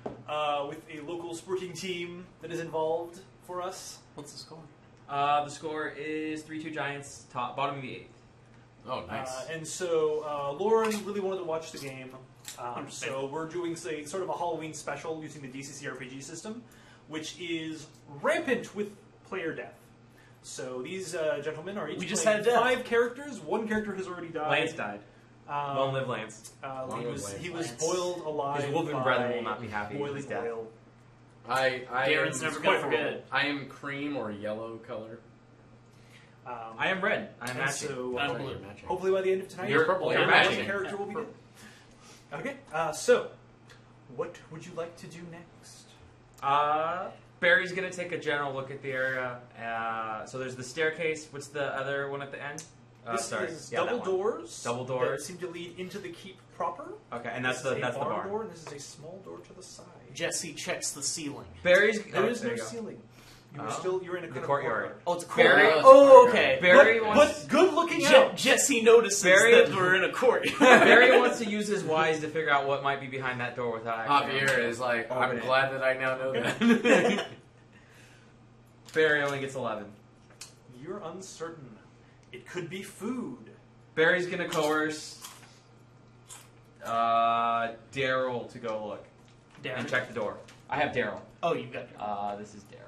with a local sporting team that is involved for us. What's the score? The score is 3-2 Giants. Bottom of the 8th. Oh, nice. And so Lauren really wanted to watch the game. Understand. So we're doing sort of a Halloween special using the DCC RPG system, which is rampant with player death. So these gentlemen are each We just playing had death. 5 characters. 1 character has already died. Lance died. Long live Lance. Long He live was Lance. he was Lance. boiled alive. His wolven by brethren will not be happy with boiling his death. oil. I Darren's am, never quite gonna forget. I am cream or yellow color. I am red. I'm and matching. so I'm Sorry, blue. you're matching. hopefully by the end of tonight, You're purple. one You're matching. character will be Yeah, dead. Okay, so what would you like to do next? Barry's gonna take a general look at the area. So there's the staircase. What's the other one at the end? This Sorry. is Yeah, that double one. doors. Double that doors. seem to lead into the keep proper. Okay, and that's This is the a barn barn. door, and this is a small door to the side. Jesse checks the ceiling. Barry's. There is there no you go. ceiling. Oh. You're in a The kind courtyard. of Oh, it's a Barry- courtyard. Oh, Oh, okay. Barry But wants. good looking out. Jesse notices Barry- that we're in a courtyard. Barry wants to use his wise to figure out what might be behind that door without actually. Javier is like, Open I'm it. glad that I now know that. Barry only gets 11. You're uncertain. It could be food. Barry's gonna coerce Daryl to go look and Darren. check the door. I have Daryl. Oh, you got your. This is Daryl.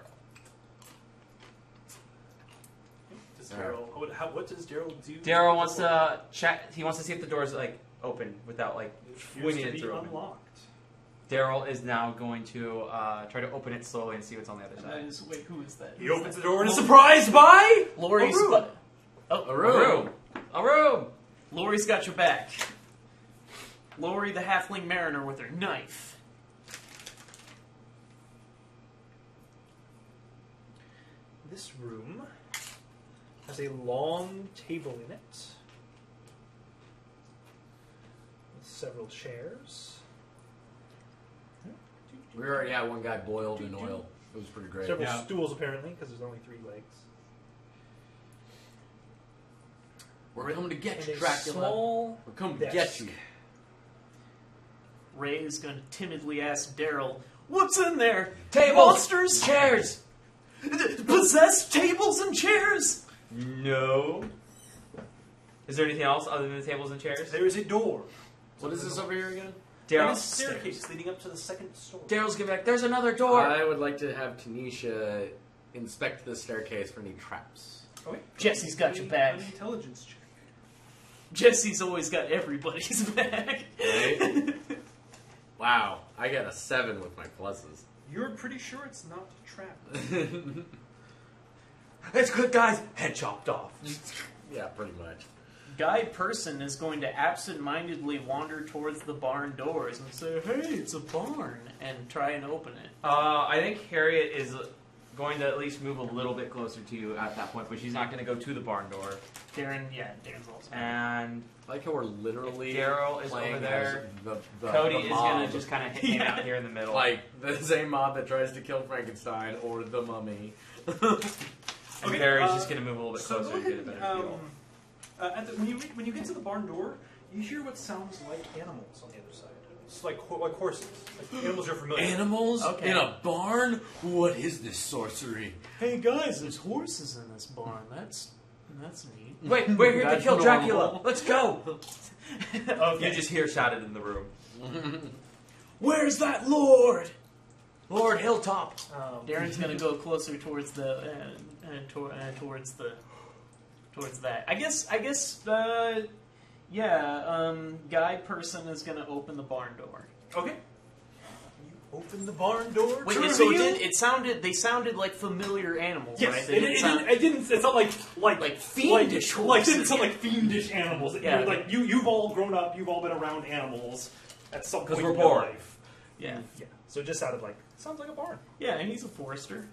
Does Daryl, what does Daryl do? Daryl wants to check. He wants to see if the door's like open without like It appears winging to it be through. unlocked. Daryl is now going to try to open it slowly and see what's on the other side. Wait, who is that? He opens the door and is surprised by Lori's. a room. Oh, A room. A room. Lori's got your back. Lori the halfling mariner with her knife. This room has a long table in it with several chairs. We already had one guy boiled in oil. It was pretty great. Several stools, apparently, because there's only 3 legs. We're coming to get And you, a Dracula. small We're coming to desk. get you. Ray is going to timidly ask Daryl, "What's in there? Tables! Monsters? Chairs! Possessed tables and chairs?" No. Is there anything else other than the tables and chairs? There is a door. What is this over here again? And a Daryl. staircase leading up to the second story. Daryl's gonna be like, there's another door. I would like to have Tanisha inspect the staircase for any traps. Okay. Jesse's got your back. An intelligence check. Jesse's always got everybody's back. Right? Wow, I got a 7 with my pluses. You're pretty sure it's not a trap. It's good, guys. Head chopped off. Yeah, pretty much. Guy Person is going to absent-mindedly wander towards the barn doors and say, "Hey, it's a barn," and try and open it. I think Harriet is going to at least move a little bit closer to you at that point, but she's not going to go to the barn door. Darren's also. And I like how we're literally Daryl is playing over there. as the Cody the is mob. going to just kind of hang out here in the middle. like the same mob that tries to kill Frankenstein or the mummy. and Okay, Barry's just going to move a little bit So closer go to get a ahead. better feel. When you get to the barn door, you hear what sounds like animals on the other side. It's like horses, like animals you're familiar with. Animals Okay. in a barn? What is this sorcery? Hey guys, there's horses in this barn. That's neat. Wait, we're here to That's kill normal. Dracula. Let's go. Okay. You just hear shouted in the room. Where's that lord? Lord Hilltop. Darren's gonna go closer towards the towards that. I guess. Guy Person is gonna open the barn door. Okay. You open the barn door. Wait, to so reveal- they sounded like familiar animals, Yes, right? it didn't. It's not like fiendish Like it didn't horses. sound like fiendish animals. Yeah. You've all grown up. You've all been around animals at some 'Cause point we're in your bored. life. Yeah, Yeah. So it just sounded like sounds like a barn. yeah, and he's a forester.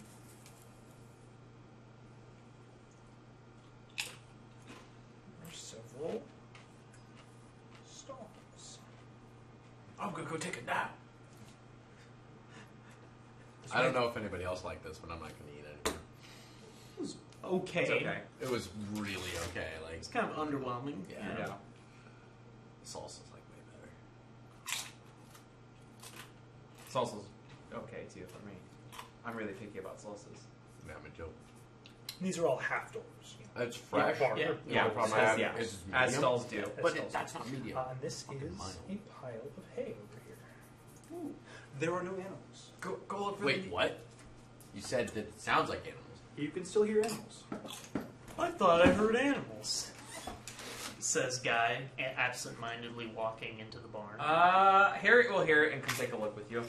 There's several stalls. I'm going to go take a nap. I don't know if anybody else liked this, but I'm not going to eat it anymore. Okay. It's okay. It was really okay. Like, It's kind of underwhelming. Yeah. Yeah. the salsa's like way better. Salsa's okay too for me. I'm really picky about salsas. Yeah, I'm a joke. These are all half doors. It's fresh. barn. Yeah. The Yeah, only problem I as- have yeah. is As medium, stalls do. but stalls. that's not medium. And this Fucking is mild. a pile of hay over here. Ooh. There are no animals. Go look for Wait, what? You said that it sounds like animals. You can still hear animals. I thought I heard animals. Says Guy, absent-mindedly walking into the barn. Harriet will hear it and come take a look with you.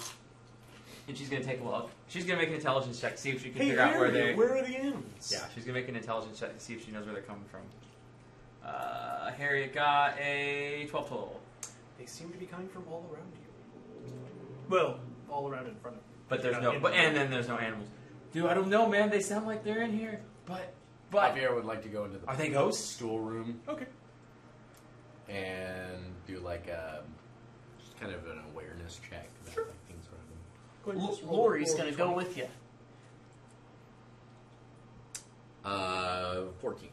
And she's gonna take a look. She's gonna make an intelligence check, see if she can Hey, figure out where Harriet, they. where are the animals? Yeah, she's gonna make an intelligence check to see if she knows where they're coming from. Harriet got a 12 total, They seem to be coming from all around you. Well, all around in front of you. but there's Not no. in But the- and then there's no animals. Dude, I don't know, man. They sound like they're in here, but Javier would like to go into the Are they ghosts? stool room Okay. and do like a just kind of an awareness check. About, Sure. like, things around him. Go ahead and just roll- Lori's roll going to 20. go with you. 14.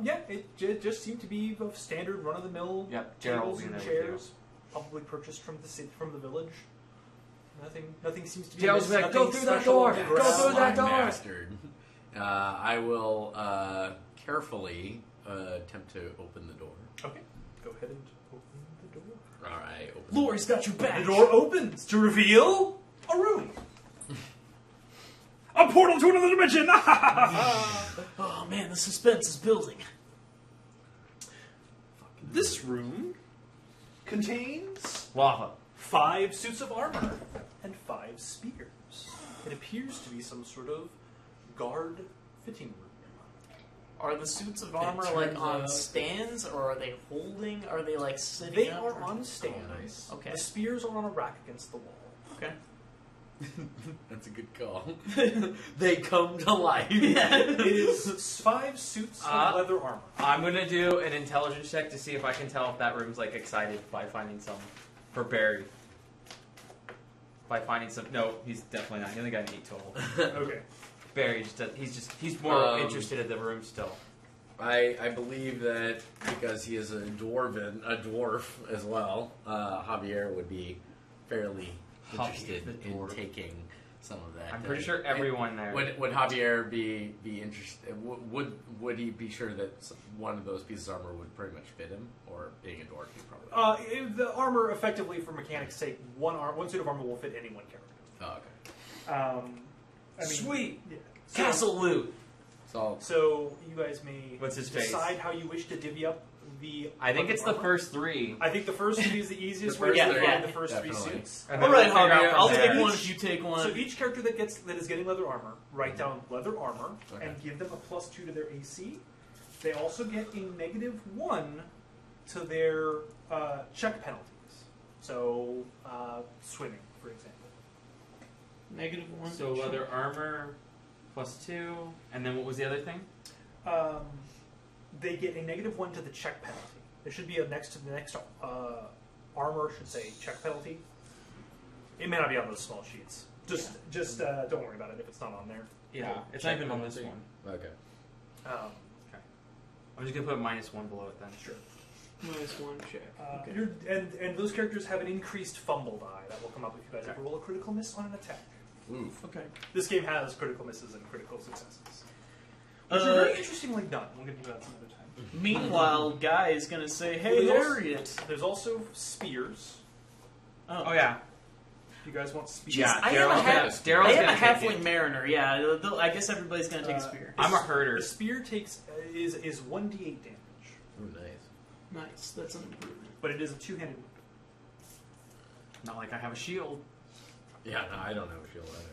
Yeah, it just seemed to be a standard run-of-the-mill Yep, tables Gerald's in and there with chairs, probably purchased from the village. Nothing seems to be. Gerald's amiss, like, "Go nothing through that special door! on the Go ground." through that door!" Bastard. I will carefully attempt to open the door. Okay, go ahead and open the door. All right. Open Lori's got your back. The door opens to reveal a room. A portal to another dimension! Oh man, the suspense is building. This room contains Lava. 5 suits of armor and 5 spears. It appears to be some sort of guard fitting room. Are the suits of armor It like turns on out- stands, or are they holding? Are they like sitting They up? are or- on stands. Oh, nice. Okay. The spears are on a rack against the wall. Okay. That's a good call. They come to life. It is 5 suits of leather armor. I'm gonna do an intelligence check to see if I can tell if that room's like excited by finding some for Barry. By finding some. No, he's definitely not. He only got an 8 total. Okay. Barry he's more interested in the room still. I believe that because he is a dwarf as well, Javier would be fairly interested Javier the in dwarf. taking some of that. I'm pretty sure everyone there. Would Javier be interested? Would he be sure that one of those pieces of armor would pretty much fit him, or being a dwarf, he probably. The armor, effectively, for mechanics' sake, one suit of armor will fit any one character. Oh, okay. I mean, Sweet yeah. castle loot. So So you guys may What's his face? decide how you wish to divvy up the. I think it's the armor. first 3. I think the first 3 is the easiest way first to three, find the first 3 definitely. suits. And All then right, we'll figure Javier. out from I'll there. take one if you take one. So each character that is getting leather armor, write down leather armor Okay. and give them a +2 to their AC. They also get a -1 to their check penalties. So swimming, for example. -1. So leather armor +2, and then what was the other thing? They get a -1 to the check penalty. There should be a next to the next armor should say check penalty. It may not be on those small sheets. Just don't worry about it if it's not on there. Yeah, it's not even on this one. okay. I'm just gonna put -1 below it then. Sure. -1 check. Okay. And those characters have an increased fumble die that will come up if you guys ever roll a critical miss on an attack. Oof. Okay. This game has critical misses and critical successes. Which are very interestingly done. We'll get into that some other time. Meanwhile, Guy is gonna say, "Hey, There's also- Harriet." There's also spears. Oh yeah. You guys want spears? Yeah, I Daryl's am a gonna- half- Daryl's I am a gonna take halfling it. mariner. Yeah, I guess everybody's gonna take a spear. I'm a herder. The spear takes is 1d8 damage, Ooh, nice. Nice. That's an improvement. but it is a 2-handed. Not like I have a shield. Yeah, no, I don't have a shield either.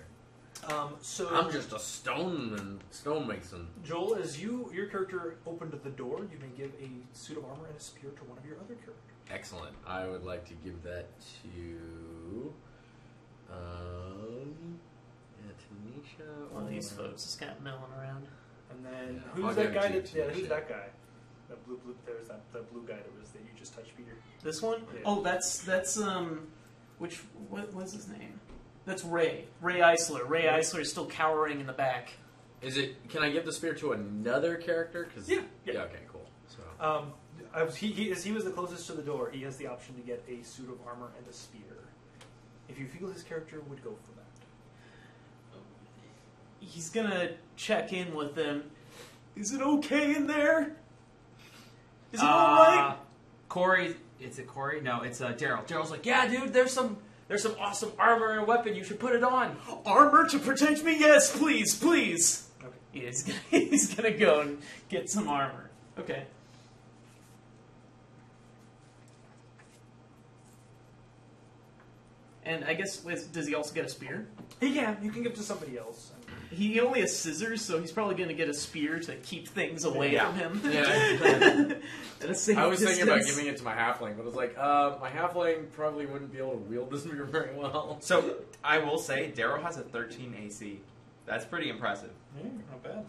So I'm just a stonemason. Joel, as your character opened the door, you may give a suit of armor and a spear to one of your other characters. Excellent. I would like to give that to Tanisha. One of these folks is kind of milling around. And then Yeah, who's I'll that give guy? it to you, Who's shit. that guy? That blue. There's that blue guy that you just touched, Peter. This one? Yeah. Oh, that's what's his name? That's Ray. Ray Eisler. Ray Eisler is still cowering in the back. Is it? Can I give the spear to another character? Cause, Yeah. Okay. Cool. So. As he was the closest to the door, he has the option to get a suit of armor and a spear. If you feel his character would go for that. He's gonna check in with them. Is it okay in there? Is it alright? Corey, is it Corey? No, it's Daryl. Daryl's like, yeah, dude, there's some awesome armor and a weapon. You should put it on. Armor to protect me? Yes, please, please. Okay. Yeah, he's gonna go and get some armor. Okay. And I guess, does he also get a spear? He can. You can give to somebody else. He only has scissors, so he's probably going to get a spear to keep things away Yeah. from him. Yeah. At a safe I was thinking about distance. giving it to my halfling, but I was like, my halfling probably wouldn't be able to wield this spear very well. So I will say, Daryl has a 13 AC. That's pretty impressive. Not bad.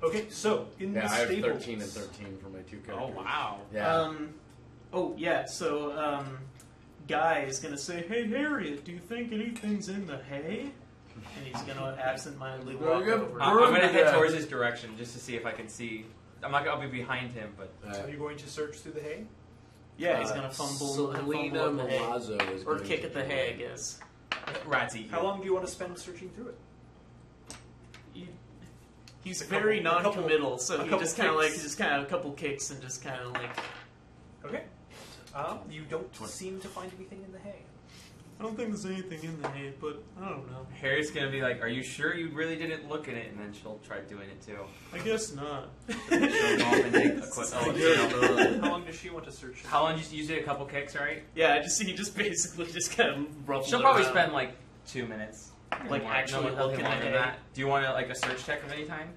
Okay, so in Yeah, the I have stables, 13 and 13 for my 2 characters. Oh wow. Yeah. So Guy is going to say, "Hey, Harriet, do you think anything's in the hay?" And he's going to absentmindedly Well, walk you have over. I'm gonna Yeah. head towards his direction just to see if I can see. I'll be behind him, but Are you going to search through the hay? Yeah, he's going to fumble Selena at the hay. Milazzo is Or going kick to at the do hay, I it. guess. rats eat you. How long do you want to spend searching through it? He's A very couple- non-committal, so a he couple just kind of like kicks. a couple kicks and just kind of like. Okay. You don't seem to find anything in the hay. I don't think there's anything in the hay, but I don't know. Harry's gonna be like, "Are you sure you really didn't look in it?" And then she'll try doing it too. I guess not. She'll go off and take a quick. Oh, you know. How long does she want to search? How long? Just usually a couple kicks, right? Yeah, he just basically just kind of ruffles. She'll probably around. spend like 2 minutes. Like, actually no, looking longer at than it. that. Do you want like a search check of any time?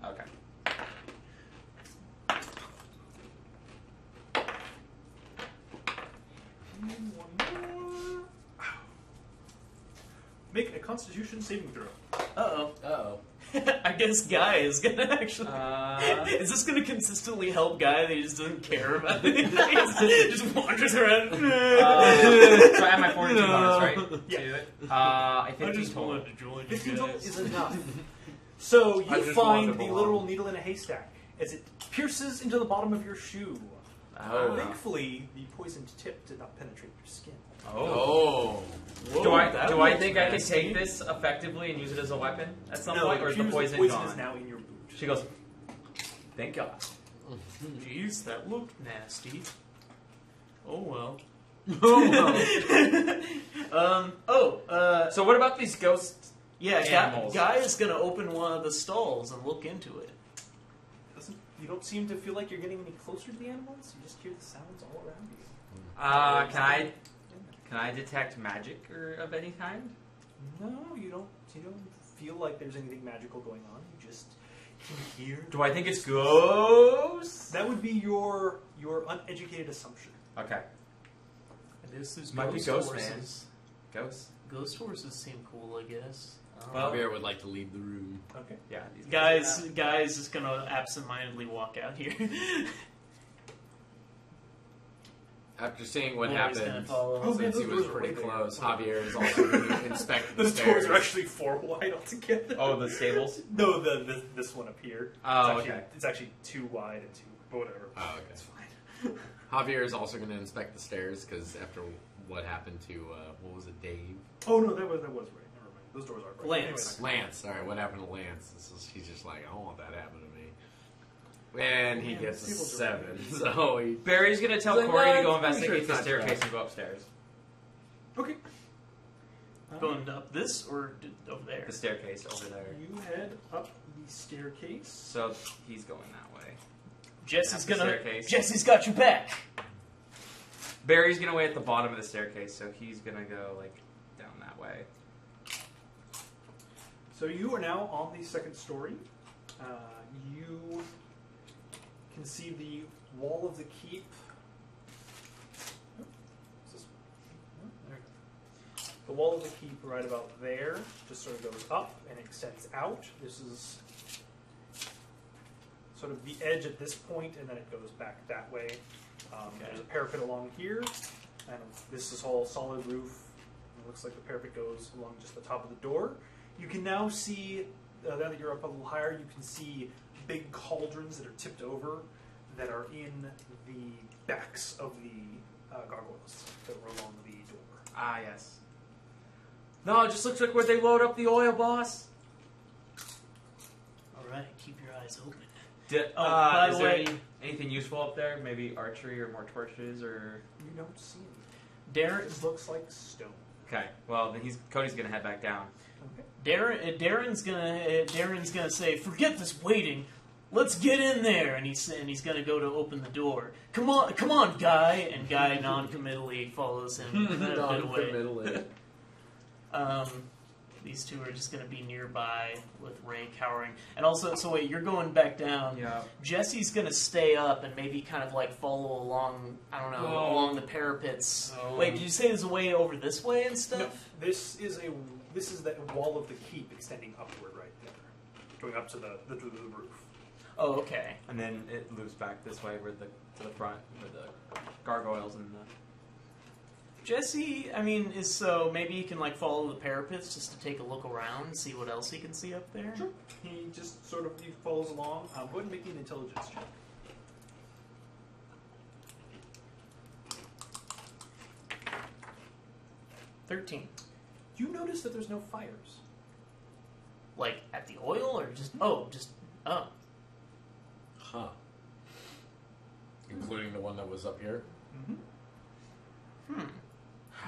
Okay. And one more. Make a Constitution saving throw. Uh-oh. Uh-oh. I guess Guy is gonna actually... is this gonna consistently help Guy that he just doesn't care about anything? Just wanders around. So I have my 42 bonus, right? Yeah. To it. I 15 I just total. wanted to join you 15 total guys. is enough. So I you just find wanted to the belong. literal needle in a haystack as it pierces into the bottom of your shoe. Oh. Thankfully, the poisoned tip did not penetrate your skin. Oh. Whoa, Do I that think I can nasty. take this effectively and use it as a weapon at some No, point, or is the the poison poison gone? is now in your boot. She goes, thank God. Jeez, that looked nasty. Oh well. So what about these ghosts? Yeah, Animals. Guy is gonna open one of the stalls and look into it. You don't seem to feel like you're getting any closer to the animals. You just hear the sounds all around you. Can I detect magic or of any kind? No, you don't. You don't feel like there's anything magical going on. You just can hear. Do I think it's ghosts? That would be your uneducated assumption. Okay. This is Might be ghost ghost man. horses. Ghosts. Ghost horses seem cool, I guess. Well- Javier would like to leave the room. Okay. Yeah. these Guys is gonna absentmindedly walk out here. After seeing what Lori's gonna happened, follow. Oh, man, since he those was doors are pretty way there. close, Javier is also going to inspect the Those stairs. doors are actually 4 wide altogether. Oh, the stables? No, this one up here. Oh, it's actually, okay. It's actually 2 wide and 2, but whatever. Oh, okay. It's fine. Javier is also going to inspect the stairs because after what happened to what was it, Dave? Oh no, that was right. Never mind. Those doors are right. Lance. Lance. Sorry, what happened to Lance? He's just like, I don't want that to happen to me. And he Yeah, gets a those tables are 7, so he. Barry's gonna tell He's like, Corey "No, to go I'm pretty sure investigate it's the not staircase trash." and go upstairs. Okay. Going up this or over there? The staircase over there. You head up the staircase. So he's going that way. Jesse's Up the gonna. staircase. Jesse's got your back. Barry's gonna wait at the bottom of the staircase, so he's gonna go like down that way. So you are now on the 2nd story. You can see the wall of the keep. Is this- no, there we go. The wall of the keep right about there just sort of goes up and extends out. This is sort of the edge at this point, and then it goes back that way. There's a parapet along here, and this is all solid roof. It looks like the parapet goes along just the top of the door. You can now see, now that you're up a little higher, you can see big cauldrons that are tipped over that are in the backs of the gargoyles that were along the door. Ah, yes. No, it just looks like where they load up the oil, boss. All right, keep your eyes open. Is By the there way- anything useful up there? Maybe archery or more torches or... You don't see anything. Darren, It looks like stone. Okay, well, then Cody's gonna head back down. Okay. Darren's gonna say, "Forget this waiting. Let's get in there." And he's gonna go to open the door. Come on, Guy. And Guy non-committally follows him a bit away. These two are just going to be nearby with Ray cowering. And also, so wait, you're going back down. Yeah. Jesse's going to stay up and maybe kind of like follow along, I don't know, Oh. along the parapets. Oh. Wait, did you say there's a way over this way and No, stuff? this is the wall of the keep extending upward right there, going up to the roof. Oh, okay. And then it loops back this way to the front where the gargoyles and the... Jesse, I mean, so maybe he can like follow the parapets just to take a look around and see what else he can see up there? Sure. He just sort of follows along. Go ahead and make me an intelligence check. $13. You notice that there's no fires. Like at the oil or just, oh. Huh. Including the one that was up here? Mm-hmm.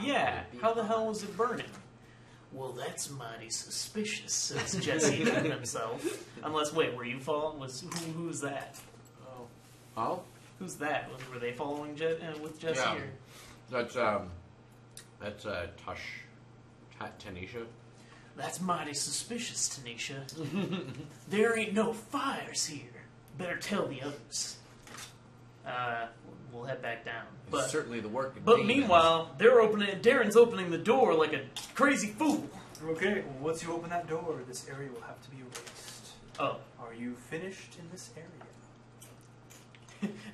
Yeah, how the hell was it burning? Well, that's mighty suspicious, says Jesse to himself. Unless, wait, were you following? Who's that? Oh. Oh? Who's that? Were they following with Jesse? Yeah. Or? That's Tanisha. That's mighty suspicious, Tanisha. There ain't no fires here. Better tell the others. we'll head back down. It's But certainly the work. of but demons. meanwhile, Darren's opening the door like a crazy fool. Okay, well, once you open that door, this area will have to be erased. Oh. Are you finished in this area?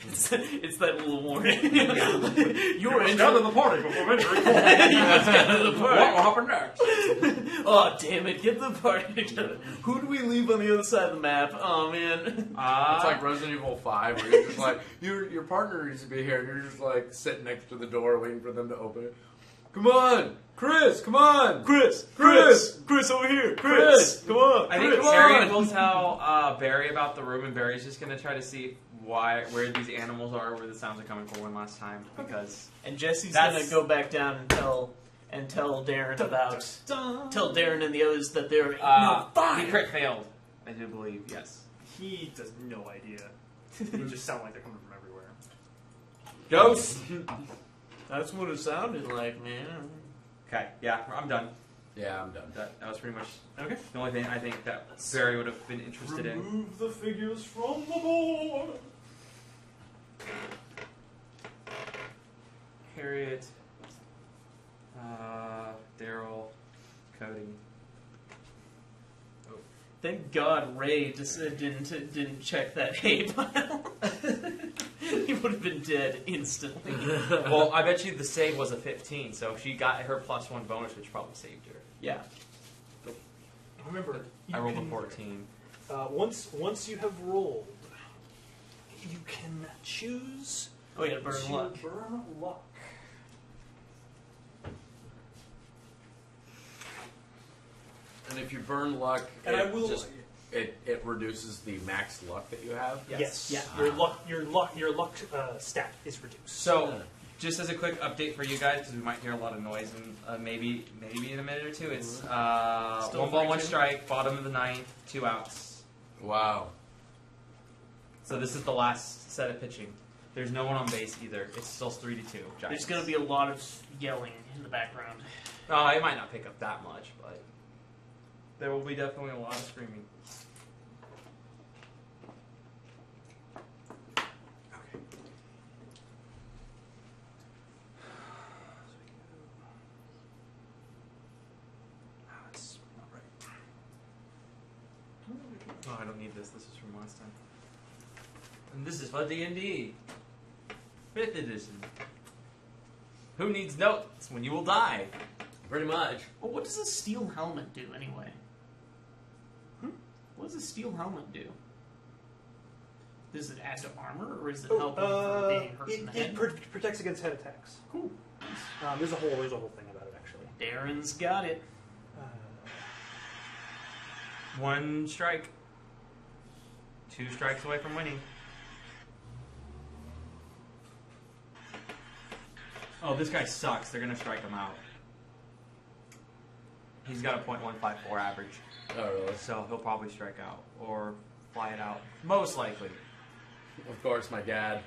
It's that little warning. You're in the party before entering. the What will happen next? Oh, damn it, get the party together. Who do we leave on the other side of the map? Oh, man. It's like Resident Evil 5, where you're just like, your partner needs to be here, and you're just like sitting next to the door waiting for them to open it. Come on! Chris, come on! Chris, over here! Chris, come on! I think Chris, Harriet come will on. tell Barry about the room, and Barry's just going to try to see where these animals are, where the sounds are coming from one last time, because... And Jesse's That's- gonna go back down and tell Darren about... Tell Darren and the others that they're... no, he fire! crit failed, I do believe, yes. He has no idea. They just sound like they're coming from everywhere. Ghost! That's what it sounded like, man. Okay, yeah, I'm done. Yeah, I'm done. That was pretty much Okay. the only thing I think that Barry would have been interested in. Remove the figures from the board. Harriet, Daryl, Cody. Thank God Ray just didn't check that hay pile. He would have been dead instantly. Well, I bet you the save was a 15, so she got her +1 bonus, which probably saved her. Yeah. Remember, I rolled a can- 14. Once you have rolled, you can choose Oh yeah, burn to luck. burn luck. And if you burn luck, And I will. it reduces the max luck that you have. Yes. Yeah. Your luck stat is reduced. So, just as a quick update for you guys, because we might hear a lot of noise in maybe in a minute or two, it's Still 1 ball, 1 3-2? strike, bottom of the ninth, 2 outs. Wow. So this is the last set of pitching. There's no one on base either. It's still 3-2. There's Giants. going to be a lot of yelling in the background. It might not pick up that much, but there will be definitely a lot of screaming. Oh, I don't need this. This is from last time. And this is for D&D. 5th edition. Who needs notes when you will die? Pretty much. Well, what does a steel helmet do anyway? What does a steel helmet do? Does it add to armor, or is it help him from being hurt in the head? It protects against head attacks. Cool. There's a whole thing about it actually. Darren's got it. 1 strike. 2 strikes away from winning. Oh, this guy sucks. They're going to strike him out. He's got a .154 average, Oh, really? so he'll probably strike out or fly it out. Most likely. Of course, my dad.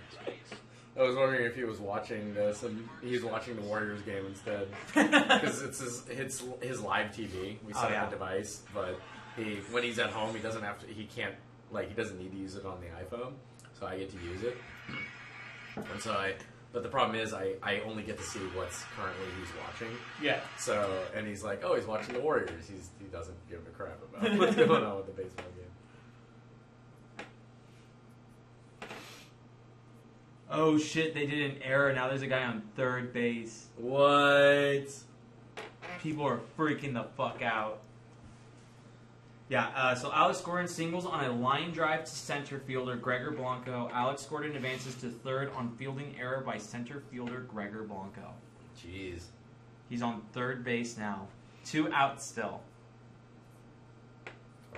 I was wondering if he was watching this, and he's watching the Warriors game instead. Because it's his live TV. We set up a device, but when he's at home, he doesn't have to. He can't. He doesn't need to use it on the iPhone, so I get to use it. And so but the problem is, I only get to see what's currently he's watching. Yeah. So, and he's like, oh, he's watching the Warriors. He doesn't give a crap about what's going on with the baseball game. Oh shit, they did an error. Now there's a guy on 3rd base. What? People are freaking the fuck out. Yeah, so Alex Gordon singles on a line drive to center fielder Gregor Blanco. Alex Gordon advances to 3rd on fielding error by center fielder Gregor Blanco. Jeez. He's on 3rd base now. 2 outs still.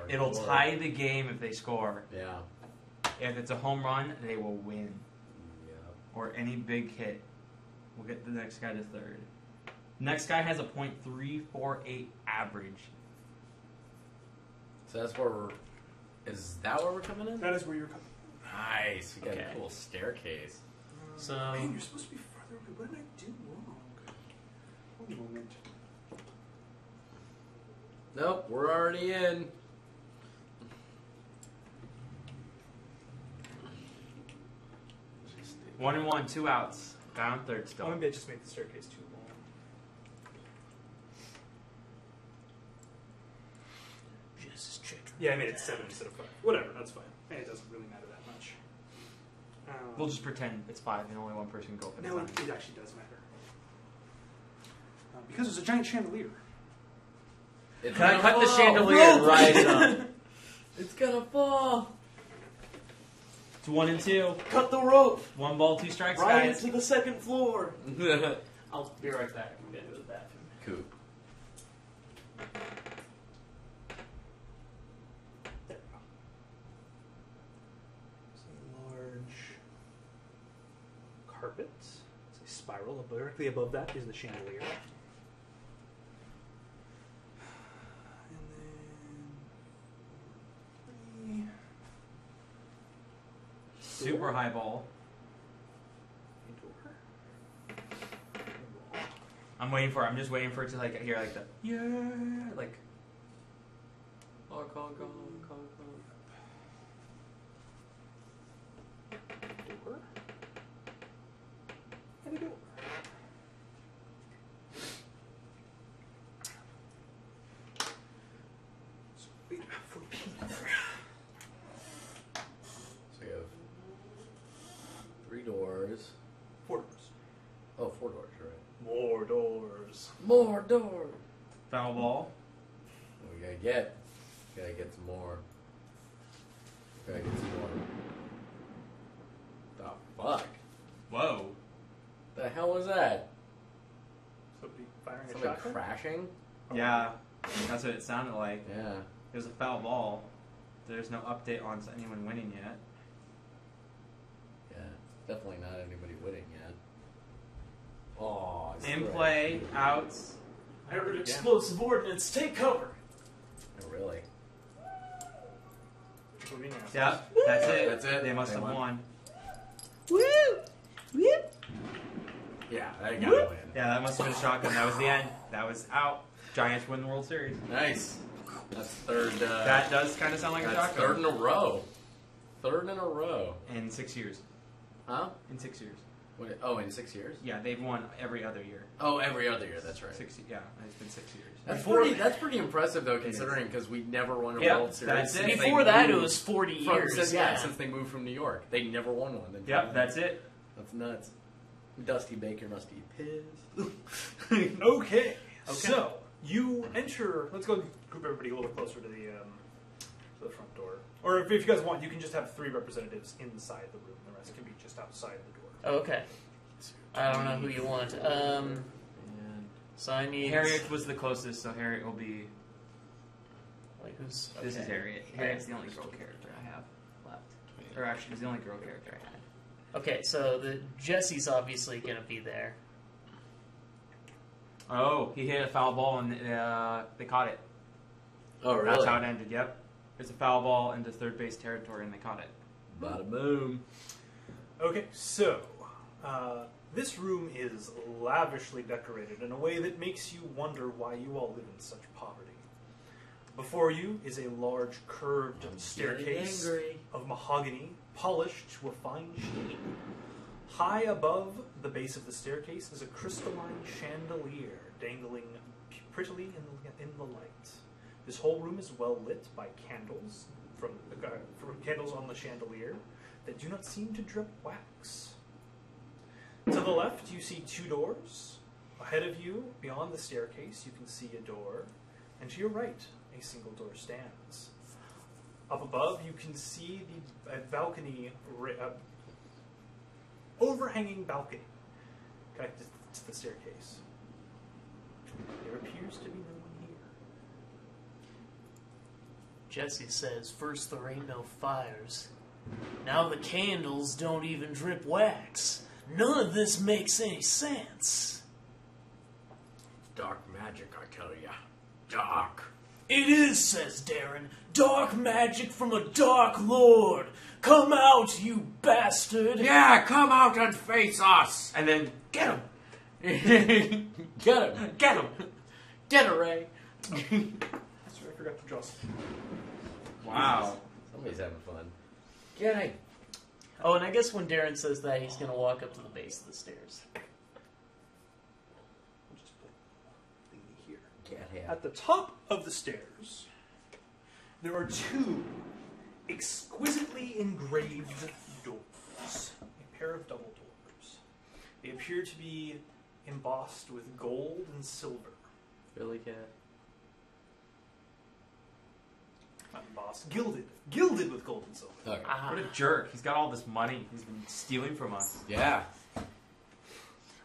It'll tie the game if they score. Yeah. If it's a home run, they will win. Yeah. Or any big hit. We'll get the next guy to 3rd. Next guy has a .348 average. So that's where is that where we're coming in? That is where you're coming. Nice. We got Okay. a cool staircase. So Man, you're supposed to be further away. What did I do wrong? One moment. Nope, we're already in. Just stay 1 and 1, 2 outs. Down third Oh, still. maybe I just made the staircase too long. Just check. Yeah, I made it 7 instead of 5. Whatever, that's fine. And it doesn't really matter that much. We'll just pretend it's 5 and only one person can go up at a No, time. it actually does matter. Because there's a giant chandelier. It's Can I gonna cut the fall. chandelier and rise it up? It's gonna fall. It's 1 and 2. Cut the rope. 1 ball, 2 strikes, Right guys. into the second floor. I'll be right back. I'm going to go to the bathroom. Cool. There we go. It's a large carpet. It's a spiral. Directly above that is the chandelier. And then... Super high ball. I'm waiting for it. I'm just waiting for it to like hear like the yeah, like Honk, honk, honk, honk, honk. Door. And a door. So wait for So you have 3 doors. 4 doors. Oh, 4 doors, you're right. More doors. More doors. foul ball. We gotta get some more. Gotta get some more. The fuck? Whoa. The hell was that? Somebody firing a Something shotgun? crashing? Yeah, that's what it sounded like. Yeah. It was a foul ball. There's no update on anyone winning yet. Yeah. Definitely not anybody winning yet. Oh, In play, outs. I heard explosive ordnance. Take cover. Oh, really? Moving on. Yeah, that's it. That's it. They must They have won. won. Woo! Woo! Yeah, they gotta win. Yeah, that must have been a shotgun. That was the end. That was out. Giants win the World Series. Nice. That's third. That does kind of sound like a that's shotgun. third in a row. Third in a row. In 6 years. Huh? In 6 years. What, oh, in 6 years? Yeah, they've won every other year. Oh, every other year. That's right. Yeah, it's been 6 years. That's pretty impressive though, considering because we never won a Yep, World Series. that's it. since they Before that, it moved was 40 from- years. Since, since they moved from New York, they never won one. Then Yep, that's it. That's nuts. Dusty Baker must be pissed. Okay. So you enter. Let's go group everybody a little closer to the front door. Or if you guys want, you can just have 3 representatives inside the room. The rest can be just outside the door. Oh, okay. I don't know who you want. So I need Harriet was the closest, so Harriet will be. Like who's? This is okay. Harriet. Harriet's the only girl character I have left. Or actually, it's the only girl character I had. Okay, so the Jesse's obviously gonna be there. Oh, he hit a foul ball and they caught it. Oh, really? That's how it ended. Yep, it's a foul ball into third base territory, and they caught it. Bada boom. Okay, so this room is lavishly decorated in a way that makes you wonder why you all live in such poverty. Before you is a large curved staircase of mahogany, polished to a fine sheen. High above the base of the staircase is a crystalline chandelier dangling prettily in the light. This whole room is well lit by candles from candles on the chandelier that do not seem to drip wax. To the left, you see 2 doors. Ahead of you, beyond the staircase, you can see a door. And to your right, a single door stands. Up above, you can see the balcony, overhanging balcony connected to the staircase. There appears to be no one here. Jesse says, first there ain't no fires. Now the candles don't even drip wax. None of this makes any sense. Dark magic, I tell ya. Dark. It is, says Darren. Dark magic from a dark lord. Come out, you bastard. Yeah, come out and face us. And then Get him. Get him. Get him. Get her, Ray. Sorry, I forgot to draw some. wow. Somebody's having fun. Get him. Oh, and I guess when Darren says that, he's going to walk up to the base of the stairs. We'll just put thingy here. Yeah. At the top of the stairs, there are two exquisitely engraved doors. A pair of double doors. They appear to be embossed with gold and silver. Billy Cat. Not embossed, gilded with gold and silver. Okay. What a jerk. He's got all this money he's been stealing from us. Yeah.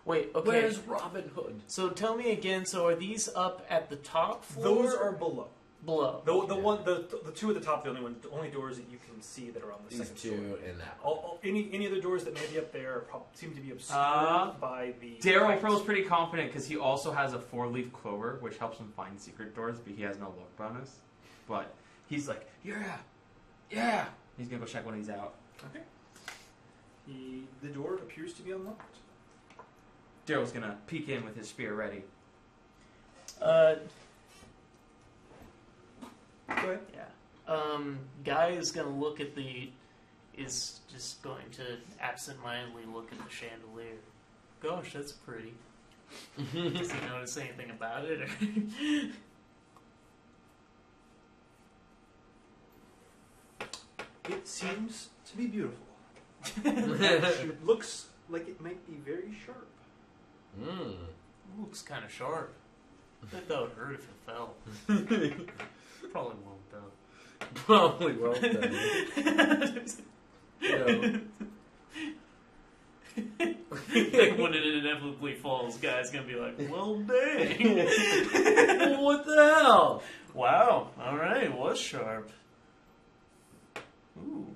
Wait, okay. Where's Robin Hood? So tell me again, so are these up at the top floor? Those are below. below. The two at the top, the only doors that you can see that are on the These second two floor. and that one. Any other doors that may be up there seem to be obscured by the. Daryl height. feels pretty confident because he also has a 4-leaf clover, which helps him find secret doors, but he has no luck bonus. But he's like, yeah. He's gonna go check when he's out. Okay. The door appears to be unlocked. Daryl's gonna peek in with his spear ready. Go ahead. Yeah. Guy is going to look at is just going to absentmindedly look at the chandelier. Gosh, that's pretty. Does he notice anything about it? Or It seems to be beautiful. It looks like it might be very sharp. Mm. looks kind of sharp. I bet that would hurt if it fell. Probably won't, though. Probably well done. Like when it inevitably falls, guy's gonna be like, well, dang. Well, what the hell? Wow, alright, it was sharp. Ooh,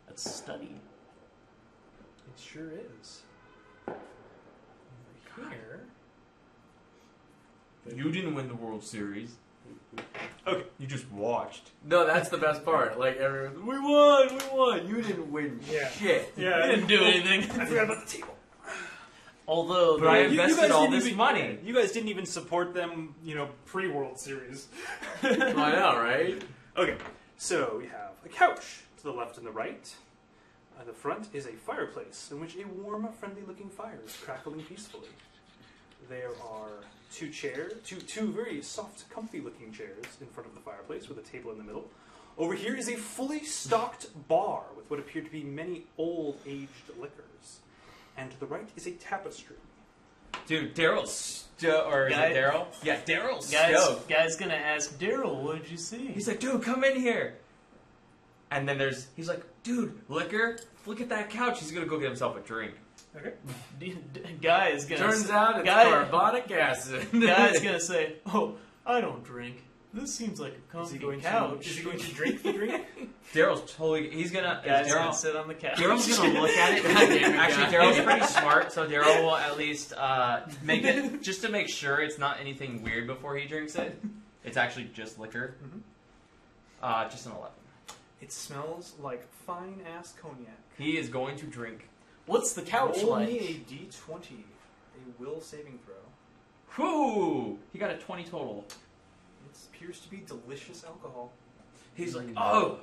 that's study. It sure is. Over here. You didn't win the World Series. Okay. You just watched. No, that's the best part. Like, everyone, we won. You didn't win shit. Yeah. I didn't do anything. I forgot about the table. Although, But I the- invested guys all didn't this even- money. You guys didn't even support them, pre-World Series. I know, right? Okay, so we have a couch to the left and the right. At the front is a fireplace in which a warm, friendly-looking fire is crackling peacefully. There are two chairs, two very soft, comfy-looking chairs in front of the fireplace with a table in the middle. Over here is a fully stocked bar with what appear to be many old-aged liquors. And to the right is a tapestry. Dude, Daryl's or is Guy- it Daryl? Yeah, Daryl's stoked. guy's gonna ask Daryl, what did you see? He's like, dude, come in here. And then he's like, dude, liquor? Look at that couch. He's gonna go get himself a drink. Okay. Guy is gonna Turns out it's guy- carbonic acid. Guy's gonna say, oh, I don't drink. This seems like a Is he comfy going couch. to? Is he going to drink the drink? Daryl's totally. He's gonna. Guy's gonna Daryl, sit on the couch. Daryl's gonna look at it. Actually, Daryl's pretty smart, so Daryl will at least make it just to make sure it's not anything weird before he drinks it. It's actually just liquor. Just an 11. It smells like fine-ass cognac. He is going to drink. What's the couch Roll like? me a d20. A will saving throw. Whoo! He got a 20 total. It appears to be delicious alcohol. He's like, oh,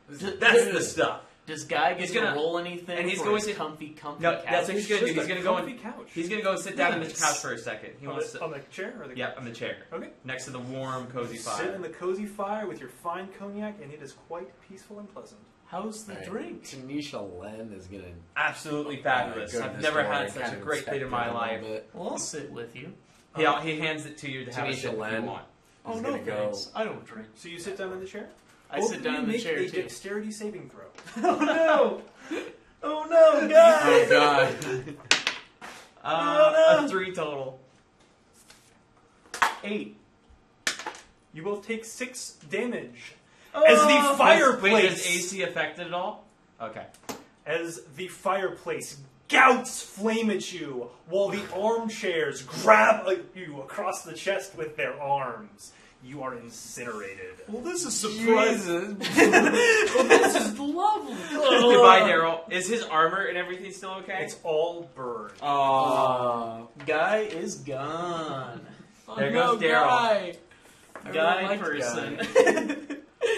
that's the stuff. Does Guy get He's to gonna- roll anything and he's for going his to- comfy No, couch? that's what he's gonna do. Just He's a gonna go. comfy couch. He's gonna go sit down on the Nice. couch for a second. He on wants the, to. on the chair or the Yeah, on the chair, Okay. next to the warm, cozy Sit fire. in the cozy fire with your fine cognac, and it is quite peaceful and pleasant. How's the Right. drink? Tanisha Len is gonna Absolutely fabulous. go to I've the never store had and such kind a of great date in inspect my it a little life. bit. Well, I'll sit with you. He hands it to you to have a Tanisha sip if you Len. want. Oh, He's no gonna go- thanks. I don't drink. So you sit down in the chair? I sit down in the make chair, a too. dexterity saving throw. Oh, no! Oh, no, Guy! Oh god. A 3 total. 8. You both take 6 damage. Oh, As the Wait, does fireplace, AC affect it at all? Okay. as the fireplace gouts flame at you, while the armchairs grab you across the chest with their arms. You are incinerated. Well, this is Jesus. This is lovely. Goodbye, Daryl. Is his armor and everything still okay? It's all burned. Guy is gone. There goes Daryl. Guy. Guy liked person.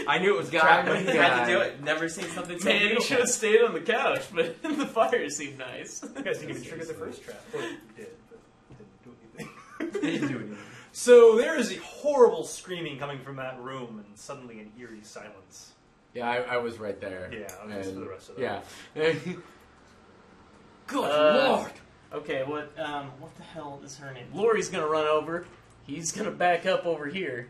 I knew it was Guy trapped, but he had guy. to do it. Never seen something so Man, he beautiful. should have stayed on the couch, but the fire seemed nice. You guys didn't even trigger the first trap. Well, you did, but it didn't do anything. He didn't do anything. So there is a horrible screaming coming from that room, and suddenly an eerie silence. Yeah, I was right there. Yeah, I was just for the rest of that. Yeah. Good lord. Okay, what the hell is her name? Lori's gonna run over. He's gonna back up over here.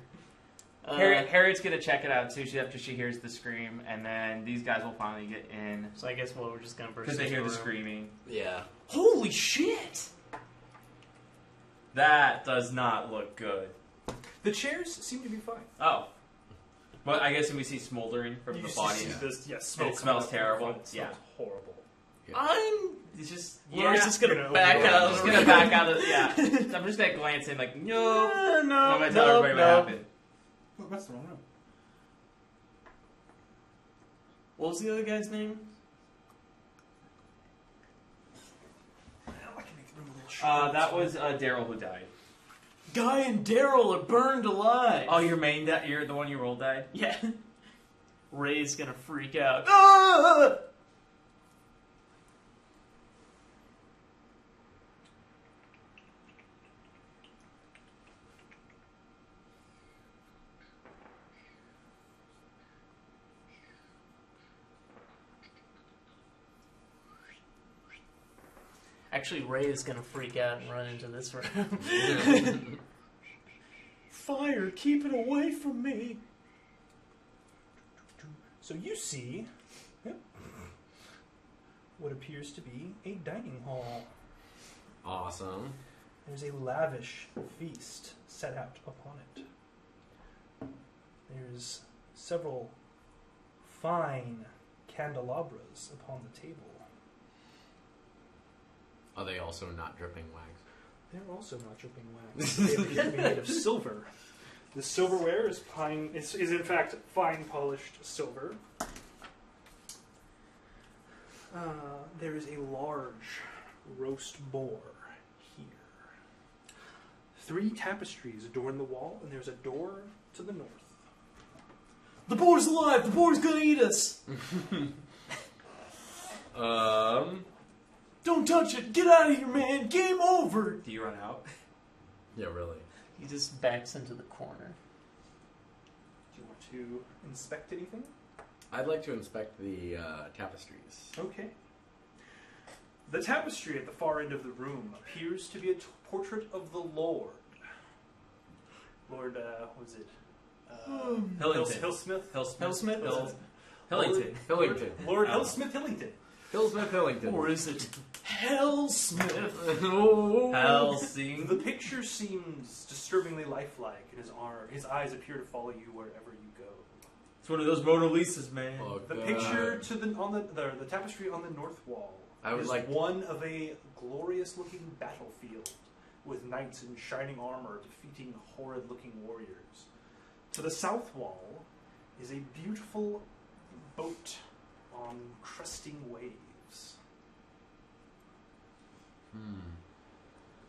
Harriet's gonna check it out too. After she hears the scream, and then these guys will finally get in So I guess we're just gonna burst because they into hear the room. screaming. Yeah. Holy shit! That does not look good. The chairs seem to be fine. Oh, well, I guess when we see smoldering from You the just body, see yeah. this, smoke It coming smells up from the terrible. front. It smells horrible. it's just Lori's just gonna Gonna back override. out I'm of just the gonna room. back out of yeah. I'm just gonna glance in like no. I'm gonna tell everybody what happened. Well, that's the wrong room. What was the other guy's name? Well, I can make the room a little shorter. That was Daryl who died. Guy and Daryl are burned alive. Oh, your main you're the one you rolled died. Yeah. Ray's gonna freak out. Ah! Actually, Ray is gonna freak out and run into this room. Fire, keep it away from me. So you see what appears to be a dining hall. Awesome. There's a lavish feast set out upon it. There's several fine candelabras upon the table. Are they also not dripping wax? They're also not dripping wax. They appear to be made of silver. The silverware is pine. Is in fact fine polished silver. There is a large roast boar here. 3 tapestries adorn the wall, and there's a door to the north. The boar's alive! The boar's gonna eat us! Don't touch it! Get out of here, man! Game over! Do you run out? Yeah, really. He just backs into the corner. Do you want to inspect anything? I'd like to inspect the tapestries. Okay. The tapestry at the far end of the room appears to be a portrait of the Lord. Lord, what was it? Hillington. Hillsmith? Hillsmith? Hillington. Hillington. Lord Hillsmith Hillington. Hillsmith Hillington. Or is it Hellsmith? Helsing. The picture seems disturbingly lifelike, and his eyes appear to follow you wherever you go. It's one of those Mona Lisas, man. Oh, The God. picture to the tapestry on the north wall I would is like- one of a glorious-looking battlefield with knights in shining armor defeating horrid-looking warriors. To the south wall is a beautiful boat on cresting waves.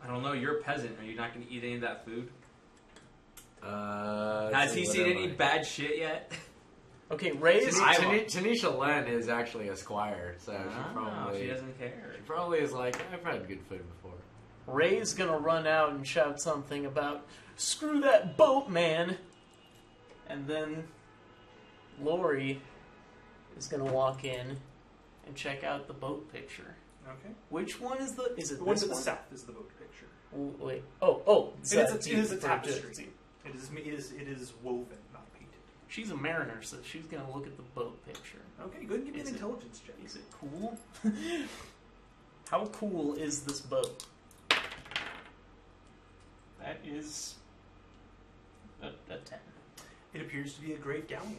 I don't know. You're a peasant. Are you not going to eat any of that food? Has Has he seen any bad shit yet? Okay, Ray is... Tanisha Len is actually a squire, so She doesn't care. she probably is like, I've had good food before. Ray's gonna run out and shout something about, screw that boat, man! And then Lori is gonna walk in and check out the boat picture. Okay. Which one is the... Is it The one this to the one? south is the boat picture. Wait. Oh. It is a tapestry. It is woven, not painted. She's a mariner, so she's gonna look at the boat picture. Okay, go ahead and give me an Is it- intelligence check. Is it cool? How cool is this boat? That is a 10. It appears to be a great galleon.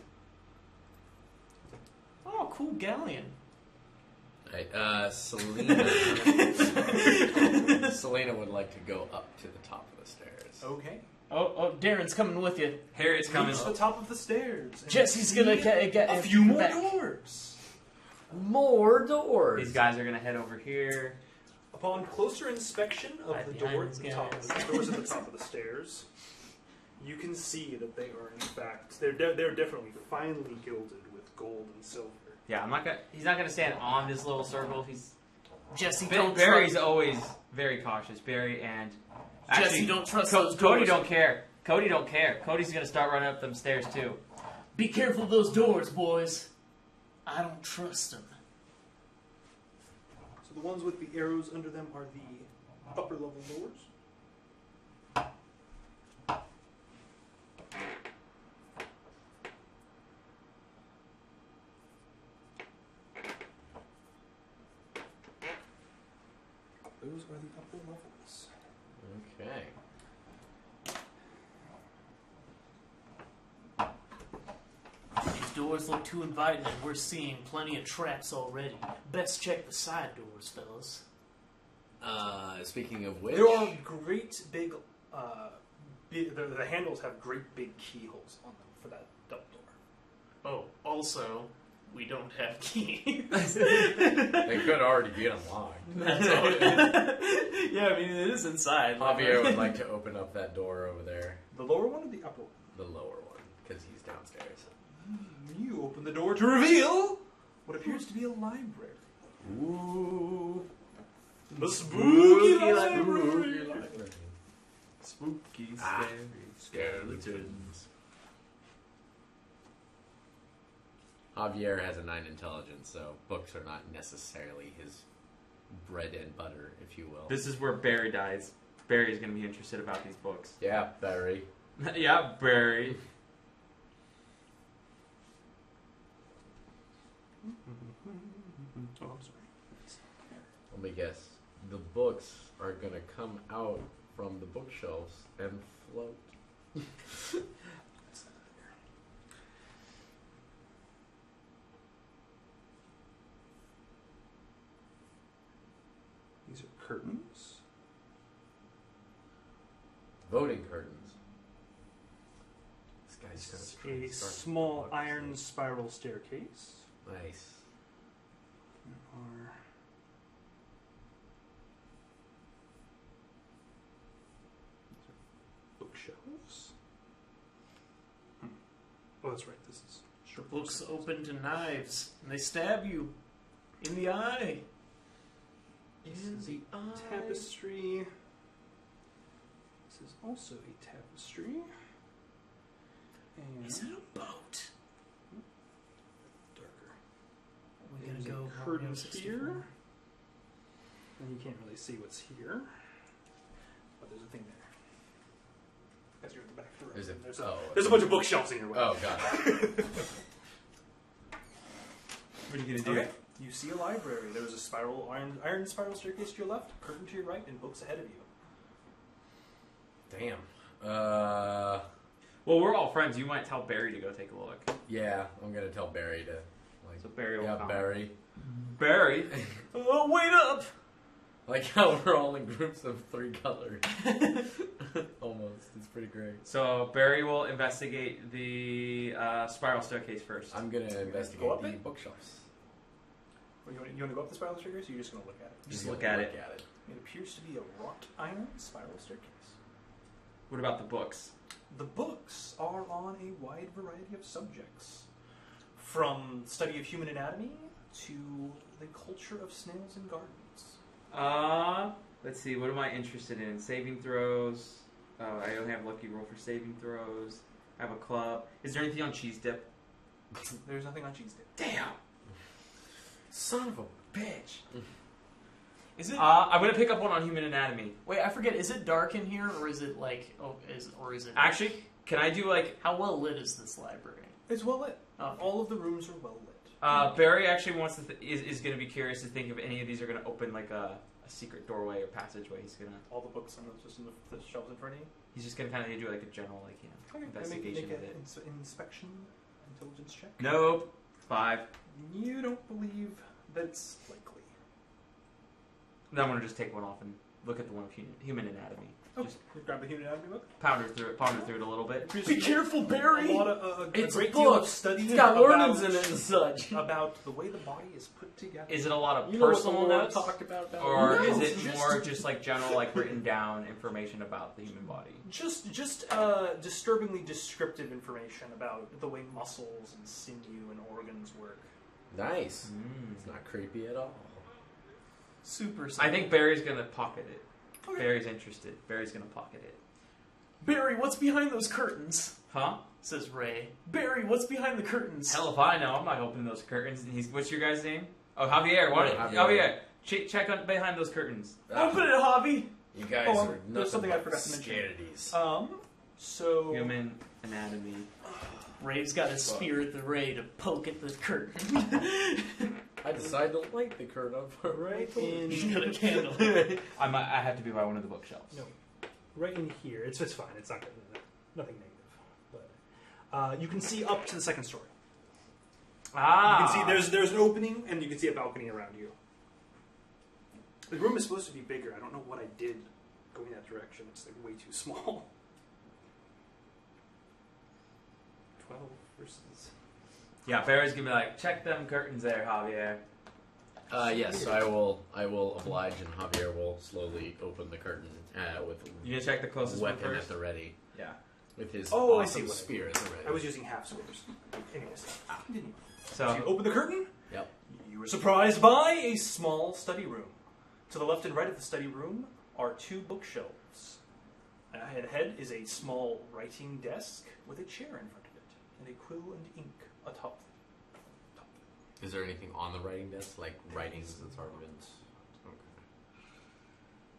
Oh, cool galleon. Right, Selena. Selena would like to go up to the top of the stairs. Okay. Oh, Darren's coming with you. Harriet's coming. Reach the top of the stairs. and Jesse's see gonna get a few more back. doors. More doors. These guys are going to head over here. Upon closer inspection of Hide the behind door these at the top of guys. the doors at the top of the stairs, You can see that they are, in fact, they're definitely finely gilded with gold and silver. Yeah, he's not gonna stand on this little circle. Jesse, Barry's always very cautious. Barry and Jesse, don't trust those Cody. doors. Don't care. Cody don't care. Cody's gonna start running up them stairs too. Be careful of those doors, boys. I don't trust them. So the ones with the arrows under them are the upper level doors. Those are the upper levels. Okay. These doors look too inviting, and we're seeing plenty of traps already. Best check the side doors, fellas. Speaking of which, There are great big, the handles have great big keyholes on them for that double door. Oh, also, we don't have keys. they could already be unlocked. That's all. Yeah, I mean, it is inside. Javier would like to open up that door over there. The lower one or the upper one? The lower one, because he's downstairs. You open the door to reveal what appears to be a library. Ooh. The spooky library. Spooky, Skeletons. Javier has a 9 intelligence, so books are not necessarily his bread and butter, if you will. This is where Barry dies. Barry's gonna be interested about these books. Yeah, Barry. Yeah, Barry. Oh, I'm sorry. Let me guess. The books are going to come out from the bookshelves and float. These are curtains. Voting curtains. This guy's This going to is a small iron spiral staircase. Nice. There are bookshelves. Oh, that's right. This is short Books open to knives, and they stab you in the eye. This is a tapestry. This is also a tapestry. And Is it a boat? darker. We're There's gonna go a curtain Mario 64. here. And you can't really see what's here. But there's a thing there. As you're at the back of the room. Is it? There's a bunch of bookshelves in your way. Oh, God. What are you gonna do? Okay. You see a library. There's a spiral iron spiral staircase to your left, curtain to your right, and books ahead of you. Damn. Well, we're all friends. You might tell Barry to go take a look. Yeah, I'm going to tell Barry to... So Barry will yeah, come. Barry. Barry? Oh, wait up! Like how we're all in groups of 3 colors. Almost. It's pretty great. So Barry will investigate the spiral staircase first. I'm going to investigate Go up the it? bookshelves. Well, you want to go up the spiral staircase, or you're just going to look at it? Just look at it. It appears to be a wrought iron spiral staircase. What about the books? The books are on a wide variety of subjects, from study of human anatomy to the culture of snails and gardens. Let's see. What am I interested in? Saving throws. I only have lucky roll for saving throws. I have a club. Is there anything on cheese dip? There's nothing on cheese dip. Damn. Son of a bitch. Is it? I'm gonna pick up one on human anatomy. Wait, I forget. Is it dark in here, or is it like? Oh, is it? Actually, can I do like? How well lit is this library? It's well lit. Oh. All of the rooms are well lit. Barry actually wants to is going to be curious to think if any of these are going to open like a secret doorway or passageway. He's gonna. All the books on just in the shelves in front of you. He's just going to kind of do like a general investigation Make of it. an inspection, intelligence check. Nope. 5. You don't believe that's likely. Then I'm going to just take one off and look at the one of human anatomy. Oh, Just grab the human anatomy book. ponder through it a little bit. Be careful, Barry. A lot of It's a great deal book. of study. It's got learnings about- in it and such. about the way the body is put together. Is it a lot of You know what the personal Lord notes, talked about? or No, is it's it more just like general, like written down information about the human body? Just disturbingly descriptive information about the way muscles and sinew and organs work. Nice. It's not creepy at all. Super. I think Barry's gonna pocket it. Okay. Barry's interested. Barry's gonna pocket it. Barry, what's behind those curtains? Huh? Says Ray. Barry, what's behind the curtains? Hell if I know. I'm not opening those curtains. What's your guy's name? Oh, Javier. Why Javier. Javier. Check on behind those curtains. Open it, Javi. You guys Oh, are there's nothing something I but forgot to mention. scarities. So Human anatomy. Ray's got a spear at the Ray to poke at the curtain. I decided to light the curtain up right in. He's got a candle. I have to be by one of the bookshelves. No. right in here. It's fine. It's not nothing negative. But you can see up to the second story. Ah. You can see there's an opening, and you can see a balcony around you. The room is supposed to be bigger. I don't know what I did going that direction. It's like way too small. 12 versus. Yeah, Barry's gonna be like, check them curtains there, Javier. Yes, I will oblige, and Javier will slowly open the curtain with You gonna check the closest one weapon first? at the ready. Yeah. With his I see awesome what spear at the ready. I was using half squares. Anyways, continue. So So you open the curtain. Yep. You were surprised by a small study room. To the left and right of the study room are two bookshelves. Ahead is a small writing desk with a chair in front of it and a quill and ink atop. Is there anything on the writing desk, like writings that's already been? Okay.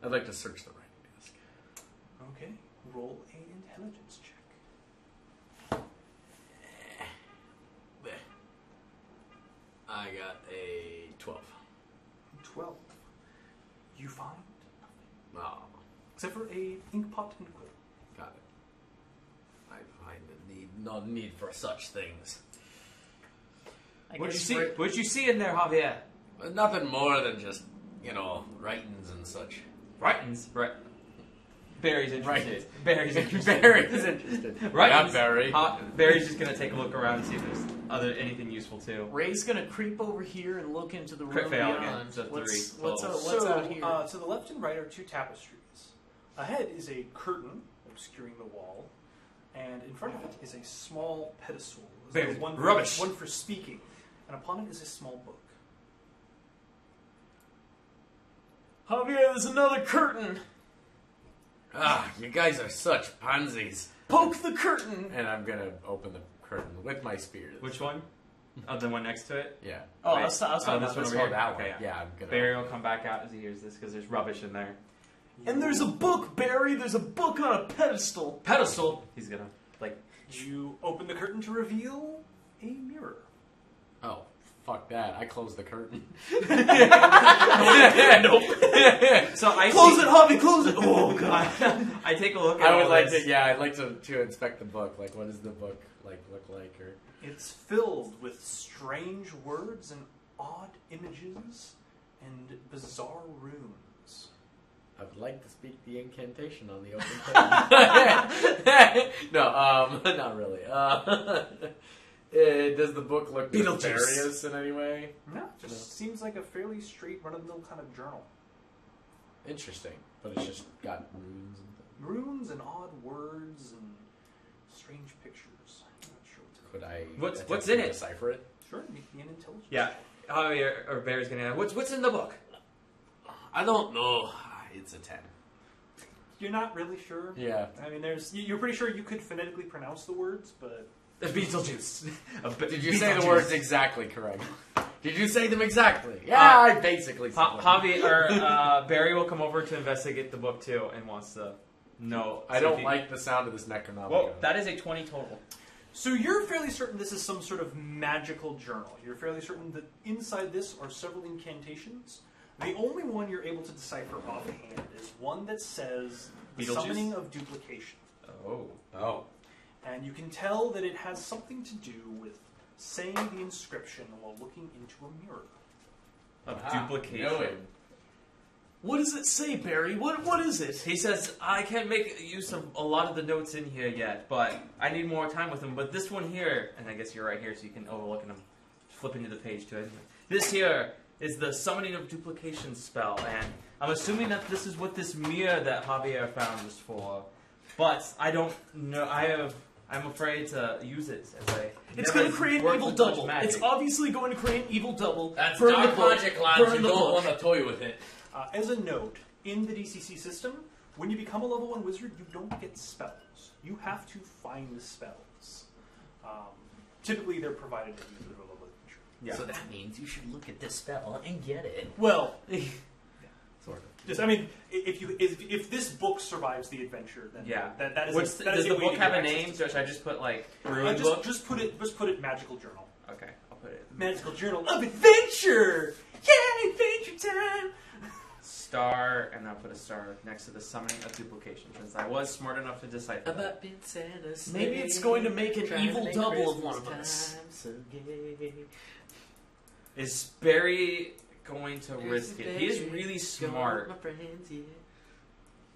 I'd like to search the writing desk. Okay, roll an intelligence check. I got a 12. 12. You find nothing. Oh, Except for a ink pot and quill. got it. I find no need for such things. what'd you see in there, Javier? Nothing more than just, writings and such. Writings, right? Barry's interested. Right. Barry's interested. Barry's interested. Writings. Not Barry. Barry's just gonna take a look around and see if there's anything useful too. Ray's gonna creep over here and look into the room Crit fail beyond. again. So What's three. out here? To the left and right are two tapestries. Ahead is a curtain obscuring the wall, and in front of it is a small pedestal. Barry, One rubbish. One for speaking, and upon it is a small book. Javier, there's another curtain. You guys are such pansies. Poke the curtain. And I'm gonna open the curtain with my spear. Which one? Oh, the one next to it. Yeah. Oh, Wait. I was talking this about one this over one. here. that Okay, one. Yeah, I'm gonna. Barry will come back out as he hears this because there's rubbish in there. And there's a book, Barry. There's a book on a pedestal. Pedestal. He's gonna You open the curtain to reveal a mirror. Oh, fuck that! I closed the curtain. Nope. So I Close it, Javi. Close it. Oh god. I take a look at I would all like this. to. Yeah, I'd like to inspect the book. Like, what does the book look like? Or It's filled with strange words and odd images and bizarre runes. I would like to speak the incantation on the open curtain. No, not really. Does the book look Beetlejuice. nefarious in any way? No, just seems like a fairly straight, run-of-the-mill kind of journal. Interesting, but it's just got runes and things. Runes and odd words and strange pictures. I'm not sure what to Could I? What's attempt in to it? Decipher it. Sure, make me an intelligence. Yeah, Javier or Barry's gonna ask, what's in the book? I don't know. It's a 10. You're not really sure. Yeah. I mean, you're pretty sure you could phonetically pronounce the words, but Beetlejuice. Did you say the words exactly correct? Did you say them exactly? Yeah, Uh, I basically said them. Javi or Barry will come over to investigate the book too and wants to know. I don't like the sound of this Necronomicon. Well, that is a 20 total. So you're fairly certain this is some sort of magical journal. You're fairly certain that inside this are several incantations. The only one you're able to decipher offhand is one that says the Beetlejuice? summoning of duplication. Oh. And you can tell that it has something to do with saying the inscription while looking into a mirror. Of Ah, duplication. knew it. What does it say, Barry? What is it? He says, I can't make use of a lot of the notes in here yet, but I need more time with them. But this one here, and I guess you're right here so you can overlook them, flipping to the page to it. This here is the Summoning of Duplication spell, and I'm assuming that this is what this mirror that Javier found was for. But I don't know, I'm afraid to use it as a... It's going to create an evil double. It's obviously going to create an evil double. That's Burn dark the book. magic, lads. Burn You the don't book. want to toy with it. As a note, in the DCC system, when you become a level 1 wizard, you don't get spells. You have to find the spells. Typically, they're provided at the end of the level adventure. Yeah. So that means you should look at this spell and get it. Well, Sort of. just, I mean, if this book survives the adventure, then Yeah. that is. What's that does is the a way book to have get a access name? to Or should I just put, like, it. Brewing Book? Just put it Magical Journal. Okay, I'll put it. Magical Journal of Adventure! Yay, adventure time! Star, and I'll put a star next to the Summoning of Duplication, since I was smart enough to decipher that. Maybe it's going to make an evil double of one of us. Is Barry going to risk it? He is really smart.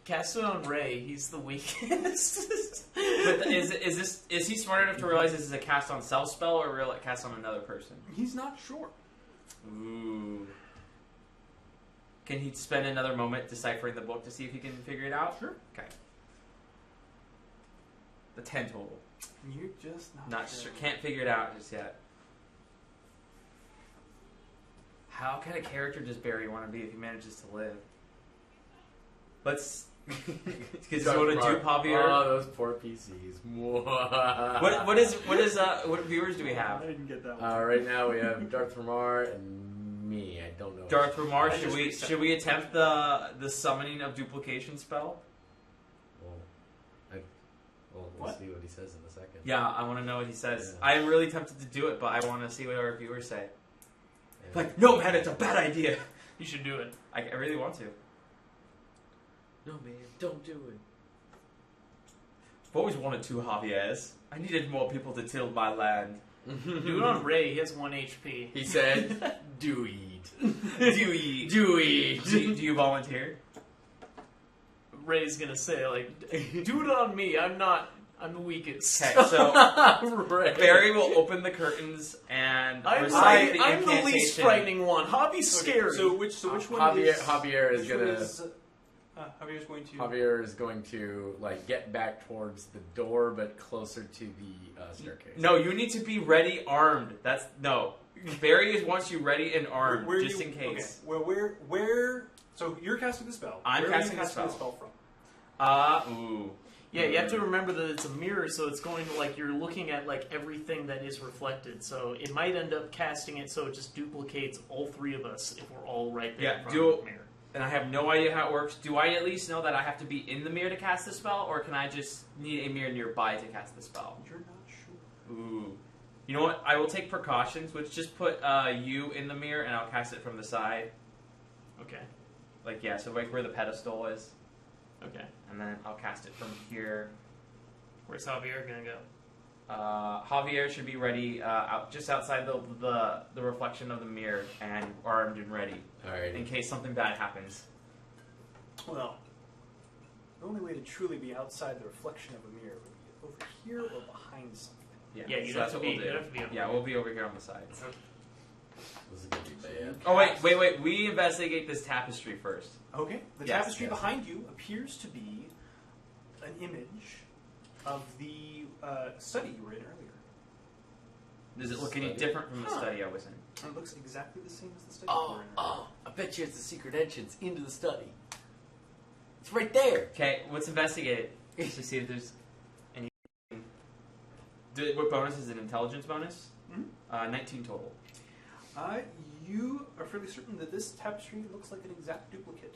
Cast it on Ray. He's the weakest. But is he smart enough to realize this is a cast on self spell or a cast on another person? He's not sure. Ooh. Can he spend another moment deciphering the book to see if he can figure it out? Sure. Okay. The 10 total. You're just Not sure. Can't figure it out just yet. How kind of character does Barry want to be if he manages to live? Let's... Because you want to do Javier? Oh, those poor PCs. What viewers do we have? I didn't get that one. Right now we have Darth Ramar and me. I don't know. Darth Ramar, I just should we attempt the Summoning of Duplication spell? We'll What? see what he says in a second. Yeah, I want to know what he says. Yeah. I'm really tempted to do it, but I want to see what our viewers say. Yeah. Like, no man, it's a bad idea. You should do it. I really want to. No, man, don't do it. I've always wanted 2 Javiers. I needed more people to till my land. Do it on Ray. He has 1 HP. He said, "Do eat, Do you? do eat." Do you volunteer? Ray's gonna say, like, do it on me. I'm the weakest. Okay, so Right. Barry will open the curtains and I'm recite the the incantation. least frightening one. Hobby's scary. So which one Javier, is... Javier is which one gonna. is, Javier's going to... Javier is going to like get back towards the door, but closer to the staircase. No, you need to be ready, armed. Barry wants you ready and armed, Where just you- in case. Okay. Well, where... So you're casting the spell. I'm Where are you casting the spell. from? Ooh. yeah, you have to remember that it's a mirror, so it's going to, like, you're looking at, like, everything that is reflected. So it might end up casting it so it just duplicates all 3 of us if we're all right there Yeah, in front of the mirror. And I have no idea how it works. Do I at least know that I have to be in the mirror to cast the spell, or can I just need a mirror nearby to cast the spell? You're not sure. Ooh. You know what? I will take precautions, which just put you in the mirror, and I'll cast it from the side. Okay. Like, yeah, so like where the pedestal is. Okay. And then I'll cast it from here. Where's Javier gonna go? Javier should be ready just outside the reflection of the mirror and armed and ready All right. in case something bad happens. Well, the only way to truly be outside the reflection of a mirror would be over here or behind something. Yeah, you'd so have that's to what be- we'll do. you'd have to be over Yeah, here. we'll be over here on the sides. This is gonna be bad. Oh wait! We investigate this tapestry first. Okay. The Yes, tapestry yes. behind you appears to be an image of the study you were in earlier. Does it look any Study? different from the Huh. study I was in? And it looks exactly the same as the study you were in earlier. I bet you it's the secret entrance into the study. It's right there. Okay, let's investigate it just to see if there's any. What bonus is it? Intelligence bonus? Mhm. 19 total. You are fairly certain that this tapestry looks like an exact duplicate.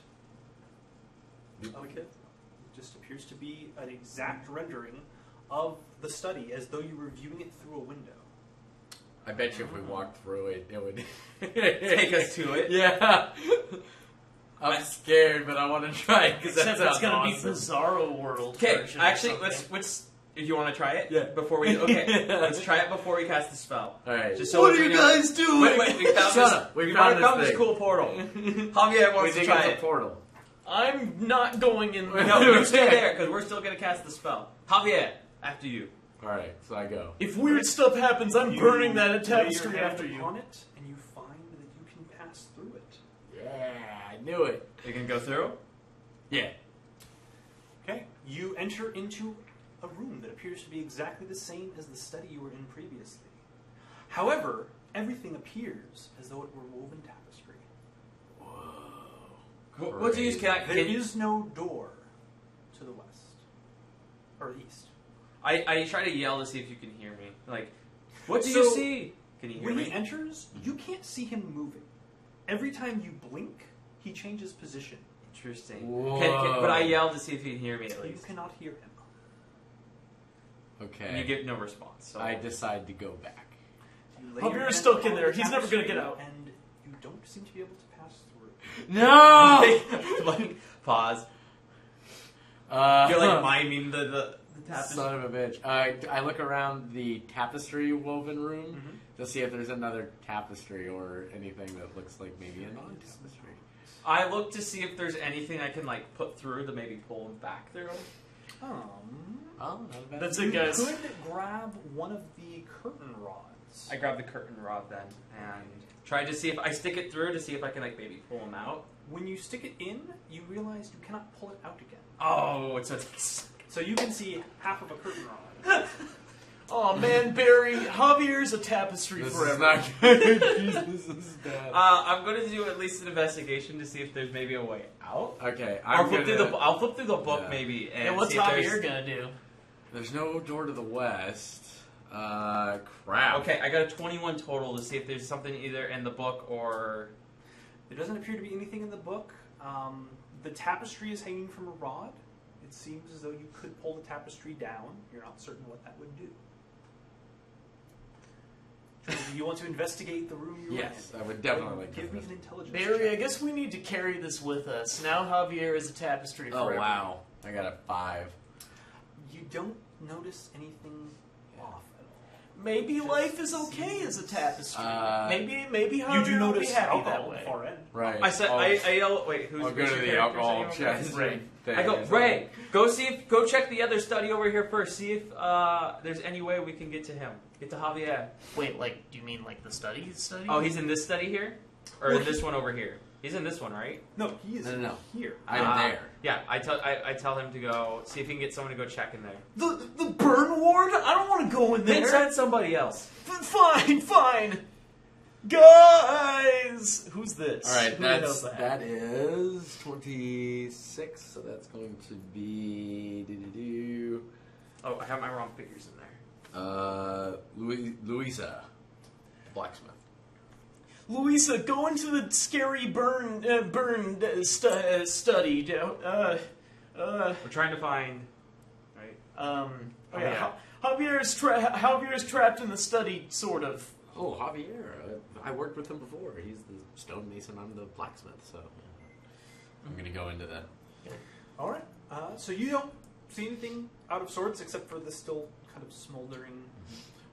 Duplicate? It just appears to be an exact rendering of the study as though you were viewing it through a window. I bet you if we walked through it, it would Take us to it. Yeah. I'm scared, but I want to try because that Except sounds it's gonna awesome. be Bizarro World. Okay, version or actually, something. let's If you want to try it? Yeah. Before we... Okay, let's try it before we cast the spell. Alright. Just so What we are you know- guys doing? Wait, we found Shut this, up. we We found found this this thing. cool portal. Javier We wants to think try it's a it. portal. I'm not going in there. No, you stay there, because we're still going to cast the spell. Javier, after you. Alright, so I go. If weird stuff happens, I'm You burning that lay your tapestry hand after you. upon it, and you find that you can pass through it. Yeah, I knew it. You can go through? Yeah. Okay. You enter into a room that appears to be exactly the same as the study you were in previously. However, everything appears as though it were woven tapestry. What's the use? There is no door to the west or east. I try to yell to see if you can hear me. Like, what do So, you see? Can you hear When me? he enters, you can't see him moving. Every time you blink, he changes position. Interesting. Whoa. But I yelled to see if he can hear me at You least. cannot hear him. Okay. And you get no response. So. I decide to go back. You lay Javier's your hand stuck in upon there. the He's never gonna tapestry, get out. And you don't seem to be able to pass through. No! Like, pause. Uh, You're like miming the tapestry. Son of a bitch. I look around the tapestry woven room to see if there's another tapestry or anything that looks like maybe a non-tapestry. I look to see if there's anything I can like put through to maybe pull him back through. Oh, not a bad That's idea. it, guys. You could grab one of the curtain rods. I grab the curtain rod then and try to see if I stick it through to see if I can like maybe pull him out. When you stick it in, you realize you cannot pull it out again. Oh, it's So you can see half of a curtain rod. Oh man, Barry, Javier's a tapestry This forever. is not good. This is bad. I'm going to do at least an investigation to see if there's maybe a way out. Okay, I'll I'm flip gonna... through the. I'll flip through the book Yeah. maybe. And Yeah, what's see if there's- Javier gonna do? There's no door to the west. Crap. Okay, I got a 21 total to see if there's something either in the book or. There doesn't appear to be anything in the book. The tapestry is hanging from a rod. It seems as though you could pull the tapestry down. You're not certain what that would do. Do you want to investigate the room you're Yes, in? I would definitely like to Give me do an this. intelligence Barry, check. I guess we need to carry this with us. Now Javier is a tapestry Oh, forever. wow. I got a 5. You don't notice anything off at all. Maybe Just life is okay as a tapestry. maybe You Javier do will notice be happy alcohol that at the way. far end. Right. I said. I'll- I yell. Wait, who's I'll go who's to your the character alcohol saying over chest. there? thing. I go, Ray, go check the other study over here first. See if there's any way we can get to him. Get to Javier. Wait, like, do you mean like the study? Oh, he's in this study here, or Well, in this one over here. He's in this one, right? No, he is No. here. I'm there. Yeah, I tell him to go see if he can get someone to go check in there. The burn ward? I don't want to go in Then there. send somebody else. Fine. Guys! Who's this? All right, Who the hell's that is 26, so that's going to be... Oh, I have my wrong figures in there. Louisa, blacksmith. Louisa, go into the scary burn study. We're trying to find. Right. Oh Oh, yeah. yeah. Javier's trapped in the study, sort of. Oh, Javier. I worked with him before. He's the stonemason. I'm the blacksmith, so I'm going to go into that. All right. So you don't see anything out of sorts except for the still kind of smoldering.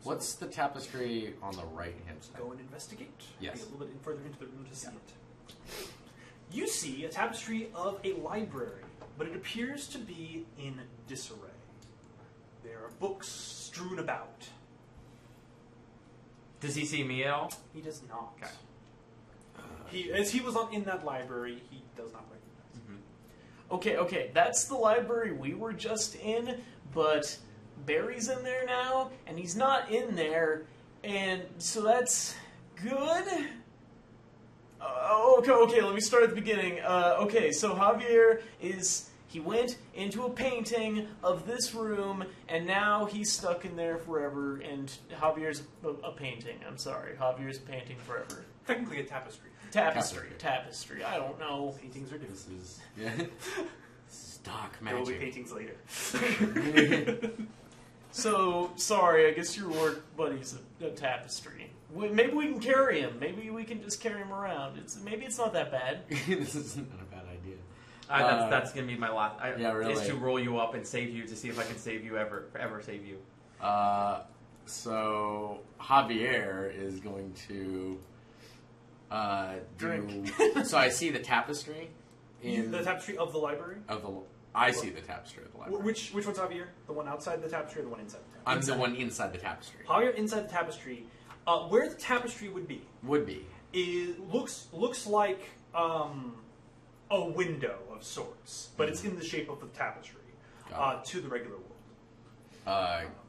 What's the tapestry on the right-hand side? Go and investigate. Yes. Be a little bit further into the room to see it. You see a tapestry of a library, but it appears to be in disarray. There are books strewn about. Does he see me at all? He does not. Okay. As he was in that library, he does not recognize. Okay, that's the library we were just in, but Barry's in there now, and he's not in there, and so that's good. Okay, let me start at the beginning. Okay, so Javier he went into a painting of this room, and now he's stuck in there forever, and Javier's a painting. I'm sorry, Javier's a painting forever. Technically a tapestry. Tapestry, I don't know. Paintings are different. This is... Yeah. Stock There will be magic. paintings later. So, sorry, I guess your work buddy's a tapestry. Maybe we can carry him. Maybe we can just carry him around. Maybe it's not that bad. This is not a bad idea. That's gonna be my last. Yeah, really. Is to roll you up and save you to see if I can save you ever save you. So Javier is going to Drink. So I see the tapestry The tapestry of the library? I see the tapestry of the library. Which one's Javier? The one outside the tapestry or the one inside the tapestry? I'm the one inside the tapestry. Javier inside the tapestry. Where the tapestry would be looks like a window of sorts, but it's in the shape of the tapestry to the regular world.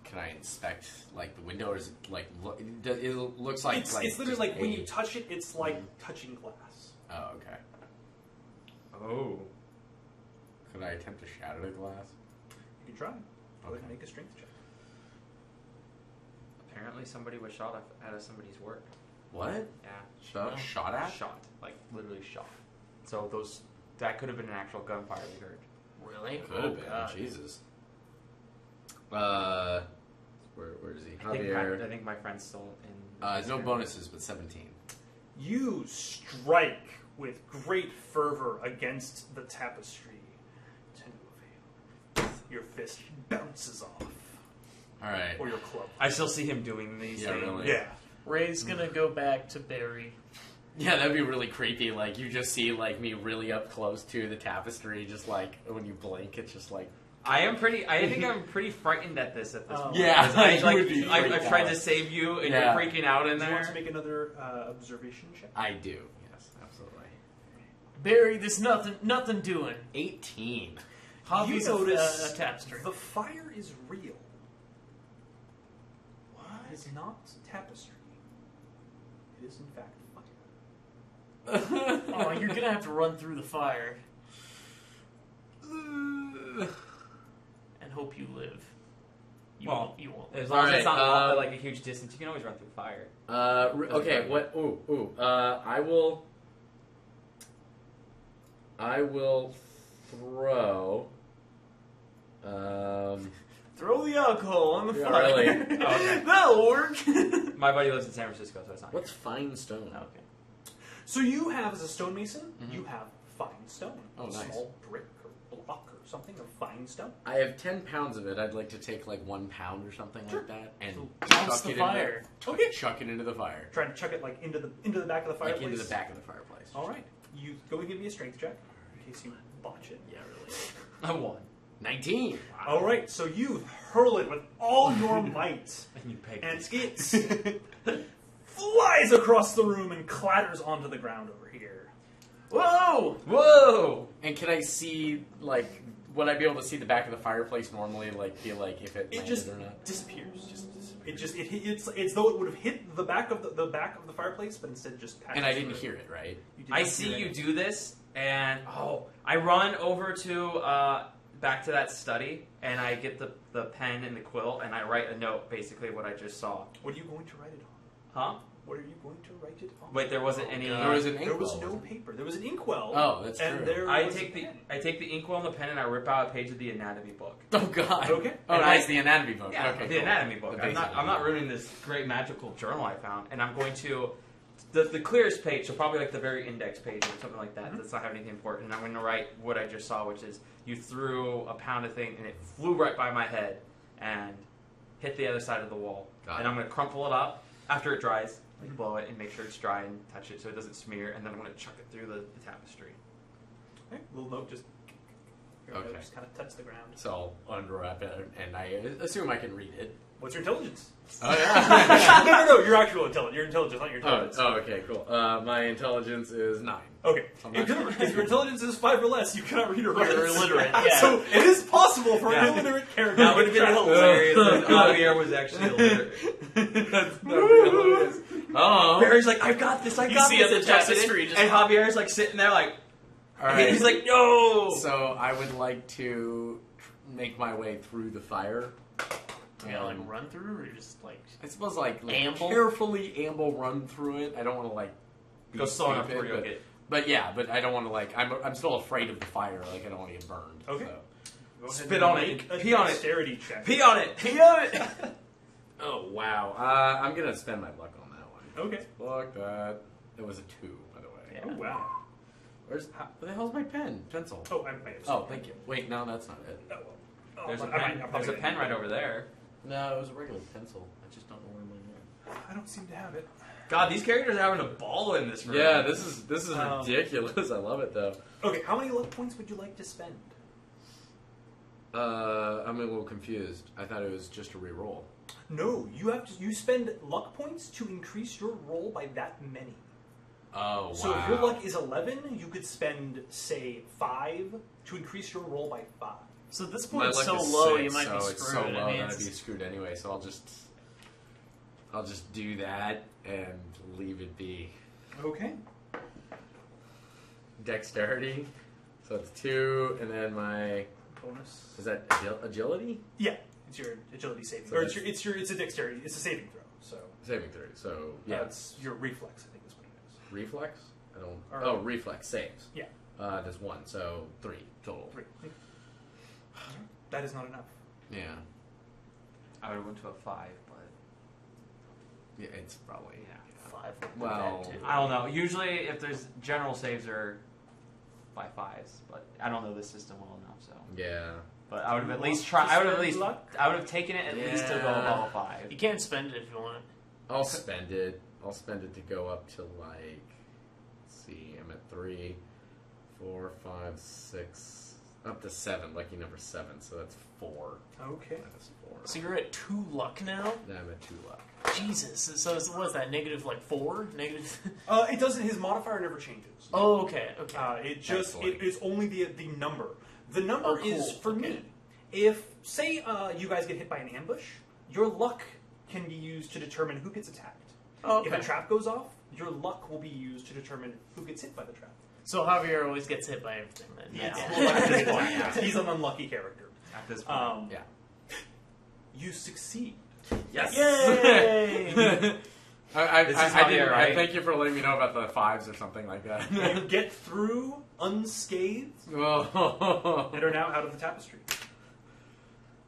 Can I inspect like the window, or is it like it looks like it's literally just like when you touch it, it's like touching glass. Oh, okay. Oh. Could I attempt to shatter the glass? You can try. Go ahead and make a strength check. Apparently, somebody was shot at somebody's work. What? Yeah. Shot at? Shot. Like, literally shot. So that could have been an actual gunfire we heard. Really? Could have been. God. Jesus. Where is he? Javier. I think my friend's still in... No bonuses, but 17. You strike with great fervor against the tapestry. 10 to avail. Your fist bounces off. All right. Or your club. I still see him doing these things. Really. Yeah. Ray's gonna go back to Barry. Yeah, that'd be really creepy. Like, you just see, like, me really up close to the tapestry, just, like, when you blink, it's just, like... I think I'm pretty frightened at this point. Yeah, I've tried to save you, and you're freaking out in Do there. you want to make another observation check? I do. Yes, absolutely. Barry, there's nothing doing. 18. Hobbies You notice a tapestry. the fire is real. What? It is not tapestry. It is in fact fire. Oh, you're gonna have to run through the fire and hope you live. You won't. As long as it's not Alright, like a huge distance, you can always run through fire. Okay, what? I will throw. Throw the alcohol on the Yeah, fire. really. Okay. That'll work. My buddy lives in San Francisco, so it's not. What's fine stone? Okay. So you have, as a stonemason, you have fine stone. Oh, a nice. small brick or block or something of fine stone. I have 10 pounds of it. I'd like to take like 1 pound or something like that and Douse the fire. Chuck it into the fire. Trying to chuck it like into the back of the fireplace. Like into the back of the fireplace. All right. You go and give me a strength check in case you botch it. Yeah, really. I won. 19. All right. So you hurl it with all your might, And you pegged and it. it flies across the room and clatters onto the ground over here. Whoa! Whoa! And can I see, like, would I be able to see the back of the fireplace normally, like, feel like if it It landed just or not? disappears. It's though it would have hit the back of the back of the fireplace, but instead just. And I didn't hear it, right? You did I not see hear you anything. do this, and I run over to back to that study, and I get the pen and the quill, and I write a note, basically what I just saw. What are you going to write it on? Huh? What are you going to write it on? Wait, there wasn't any. There was an There was inkwell, no wasn't paper. There was an inkwell. Oh, that's and true. There I was take a the pen. inkwell and the pen, and I rip out a page of the anatomy book. Oh God. Okay. Oh, And nice. The anatomy book. Yeah, Okay. the cool. anatomy book. The I'm basic not one. ruining this great magical journal I found, and I'm going to the clearest page, so probably like the very index page or something like that. That's not have anything important. And I'm going to write what I just saw, which is you threw a pound of thing, and it flew right by my head and hit the other side of the wall. Got And it. I'm going to crumple it up after it dries, like blow it, and make sure it's dry and touch it so it doesn't smear. And then I'm going to chuck it through the tapestry. Okay. Little note just. Okay. Just kind of touch the ground. So I'll unwrap it, and I assume I can read it. What's your intelligence? Oh yeah. no. Your actual intelligence. Your intelligence, not your intelligence. Okay, cool. My intelligence is 9. Okay. I'm not sure. If your intelligence is 5 or less, you cannot read or write. You're illiterate, yeah. So it is possible for Yeah. an illiterate character. That would have been to hilarious if Javier was actually illiterate. That's hilarious. Oh. Barry's like, I've got this, I got see this. on the and chucks it in, tapestry, just- and Javier's like sitting there like, All right. he's like, no. So I would like to make my way through the fire. Yeah, like run through, or just like I suppose like Amble? carefully run through it. I don't want to like be Go slow enough stupid, where you'll but, get. but yeah, but I don't want to like I'm still afraid of the fire. Like I don't want to get burned. Okay. So. Go ahead Spit and on it. make a Pee on it. dexterity check. Pee on it. pee on it. Oh wow. I'm gonna spend my luck on that one. Okay. Fuck that. It was a 2, by the way. Yeah. Oh wow. Where the hell's my pen? Pencil. Oh, I may have Oh, thank you. Wait, no, that's not it. Oh, well. There's a I pen. might- There's a pen right over there. No, it was a regular pencil. I just don't know where mine I don't seem to have it. God, these characters are having a ball in this is. room. Yeah, this is ridiculous. I love it though. Okay, how many luck points would you like to spend? I'm a little confused. I thought it was just a reroll. No, you spend luck points to increase your roll by that many. Oh, wow. So if your luck is 11, you could spend, say, 5 to increase your roll by 5. So at this My point, it's luck so is low, 6, you might so be it's screwed. so low I mean, that I'd be it's- screwed anyway. So I'll just do that and leave it be. Okay. Dexterity. So it's 2, and then my Bonus. is that agility? Yeah, it's your agility saving. So Or that's- it's a dexterity. It's a saving throw. So Saving 3. So yeah, it's your reflex, I think is what it is. reflex. I don't. Or- Oh, reflex saves. Yeah. There's 1, so 3 total. 3. That is not enough. Yeah. I would have went to a 5, but Yeah, it's probably. 5 would be Well, bad, too. I don't know. Usually, if there's general saves are by 5s, but I don't know this system well enough, so. Yeah. But I would have at Want least to tried. I would have at spend least. luck? I would have taken it at least to go Yeah. above a 5. You can't spend it if you want. I'll spend it. I'll spend it to go up to like. Let's see, I'm at 3, 4, 5, 6, up to 7. Lucky number 7, so that's 4. Okay. Minus 4. So you're at 2 luck now? Then I'm at 2 luck. Jesus. So what's that, negative like 4? Negative? It doesn't. His modifier never changes. Oh, okay, okay. It just Excellent. it is only the number. The number Oh, cool. is for Okay. me. If say you guys get hit by an ambush, your luck can be used to determine who gets attacked. Oh, If okay. a trap goes off, your luck will be used to determine who gets hit by the trap. So Javier always gets hit by everything then. Well, at this point, yeah. He's an unlucky character. At this point. Yeah. You succeed. Yes. Yay! I This is didn't. Javier, right? I thank you for letting me know about the 5s or something like that. You get through unscathed Oh. and are now out of the tapestry.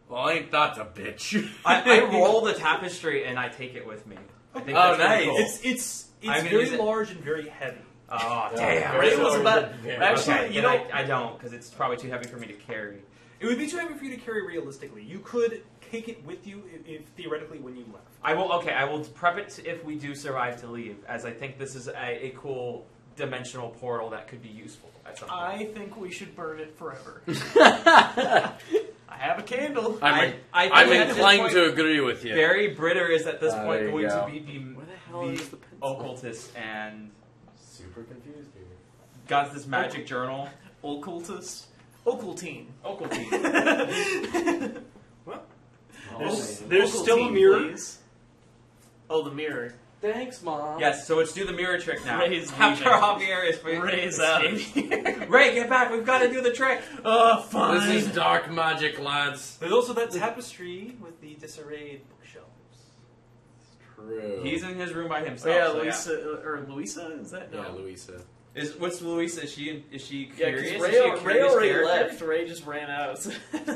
Well, ain't that a bitch? I roll the tapestry and I take it with me. I think Oh, that's pretty nice. cool. It's I'm gonna very use it. large and very heavy. Oh, Yeah, damn. very It was large about- and very- actually, Okay, you then know- I don't, because it's probably too heavy for me to carry. It would be too heavy for you to carry realistically. You could take it with you if theoretically when you left. I will prep it if we do survive to leave, as I think this is a cool dimensional portal that could be useful at some point. I think we should burn it forever. I have a candle. I I'm think at this inclined point, to agree with you. Barry Britter is at this There point you going go. to be Where the hell the is the pencil? occultist and Super confused here. got this magic journal. Occultist. Occultine. Occultine. Well, There's there's still a mirror. Please. Oh, the mirror. Thanks, Mom. Yes, so let's do the mirror trick now. Ray's After leaving. Javier is Ray's out of here. Ray, get back! We've got to do the trick. Oh, fine. This is dark magic, lads. There's also that tapestry with the disarrayed bookshelves. True. He's in his room by Oh, himself. yeah, so Luisa, or Luisa? Is that? No. Yeah, Louisa. What's Louisa? Is she Yeah, curious? because Is she a Ray curious already character? left. Ray just ran out.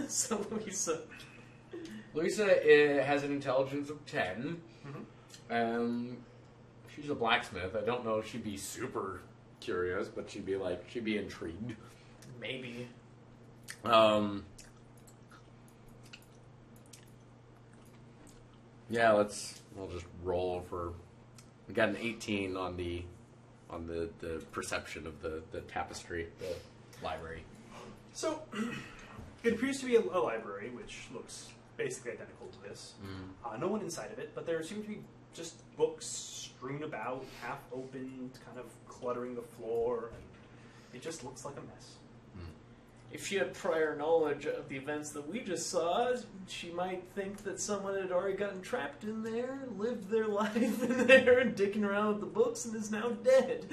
So Luisa. Louisa has an intelligence of 10. Mhm. She's a blacksmith. I don't know if she'd be super curious, but she'd be intrigued. Maybe. Yeah, we'll just roll for. We got an 18 on the perception of the tapestry, the library. So, it appears to be a library, which looks basically identical to this. No one inside of it, but there seem to be just books strewn about, half opened, kind of cluttering the floor. And it just looks like a mess. If she had prior knowledge of the events that we just saw, she might think that someone had already gotten trapped in there, lived their life in there, and dicking around with the books, and is now dead.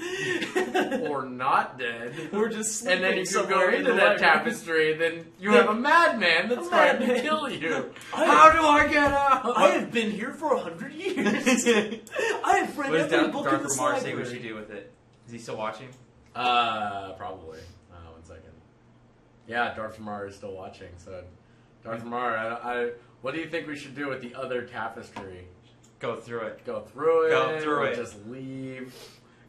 Or not dead. Or just sleeping And then you could somewhere go in into the that library. tapestry, then you have a madman that's A trying to madman. kill you. I- How do I get out? I have been here for 100 years. I have read What does every book in Darth this Lamar say we library. should do with it? Is he still watching? Probably. 1 second. Yeah, Darth Mar is still watching. So, Darth Mar, what do you think we should do with the other tapestry? Go through it. Go through it? Go through or it. Just leave?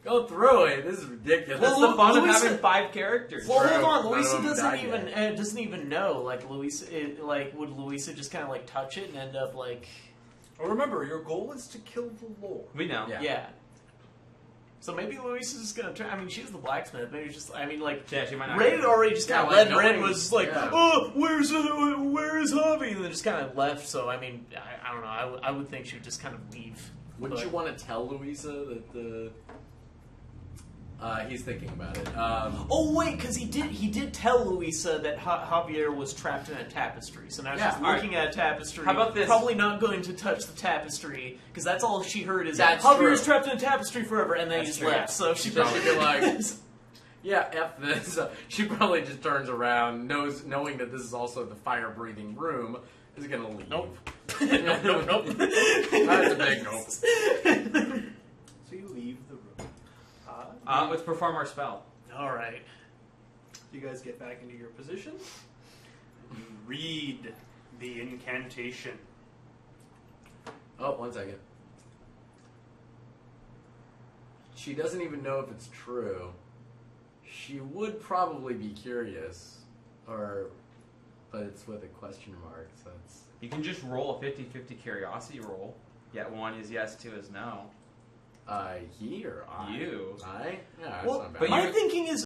Go through it. This is ridiculous. That's Well, the fun of Louisa- having 5 characters. Well, True. hold on. None of Louisa them doesn't died even yet. doesn't even know. Like Louisa, would Louisa just kind of like touch it and end up like Well, remember, your goal is to kill the lore. We know. yeah. So maybe Louisa's just gonna try. I mean, she's the blacksmith. Maybe just. I mean, like Yeah, she might not. Red already just kind of Yeah, led. like, Red knowing- was like, yeah. "Oh, where is Javi?" And then just kind of left. So I mean, I don't know. I would think she would just kind of leave. Wouldn't But- you want to tell Louisa that the... he's thinking about it. Oh wait, because he did tell Louisa that Javier was trapped in a tapestry. So now Yeah, she's all looking at a tapestry. How about this? Probably not going to touch the tapestry because that's all she heard is That's Javier's true. trapped in a tapestry forever, and then he That's just true. left. So she She'd probably be like, like, yeah, F this. She probably just turns around, knowing that this is also the fire-breathing room, is going to leave. nope, nope. That's a big nope. So you leave the room. Let's perform our spell. All right. You guys get back into your positions. You read the incantation. Oh, 1 second. She doesn't even know if it's true. She would probably be curious, but it's with a question mark, so it's... You can just roll a 50-50 curiosity roll. Yet 1 is yes, 2 is no. He or I? You. I? Yeah, that's Well, not bad. but my you- thinking is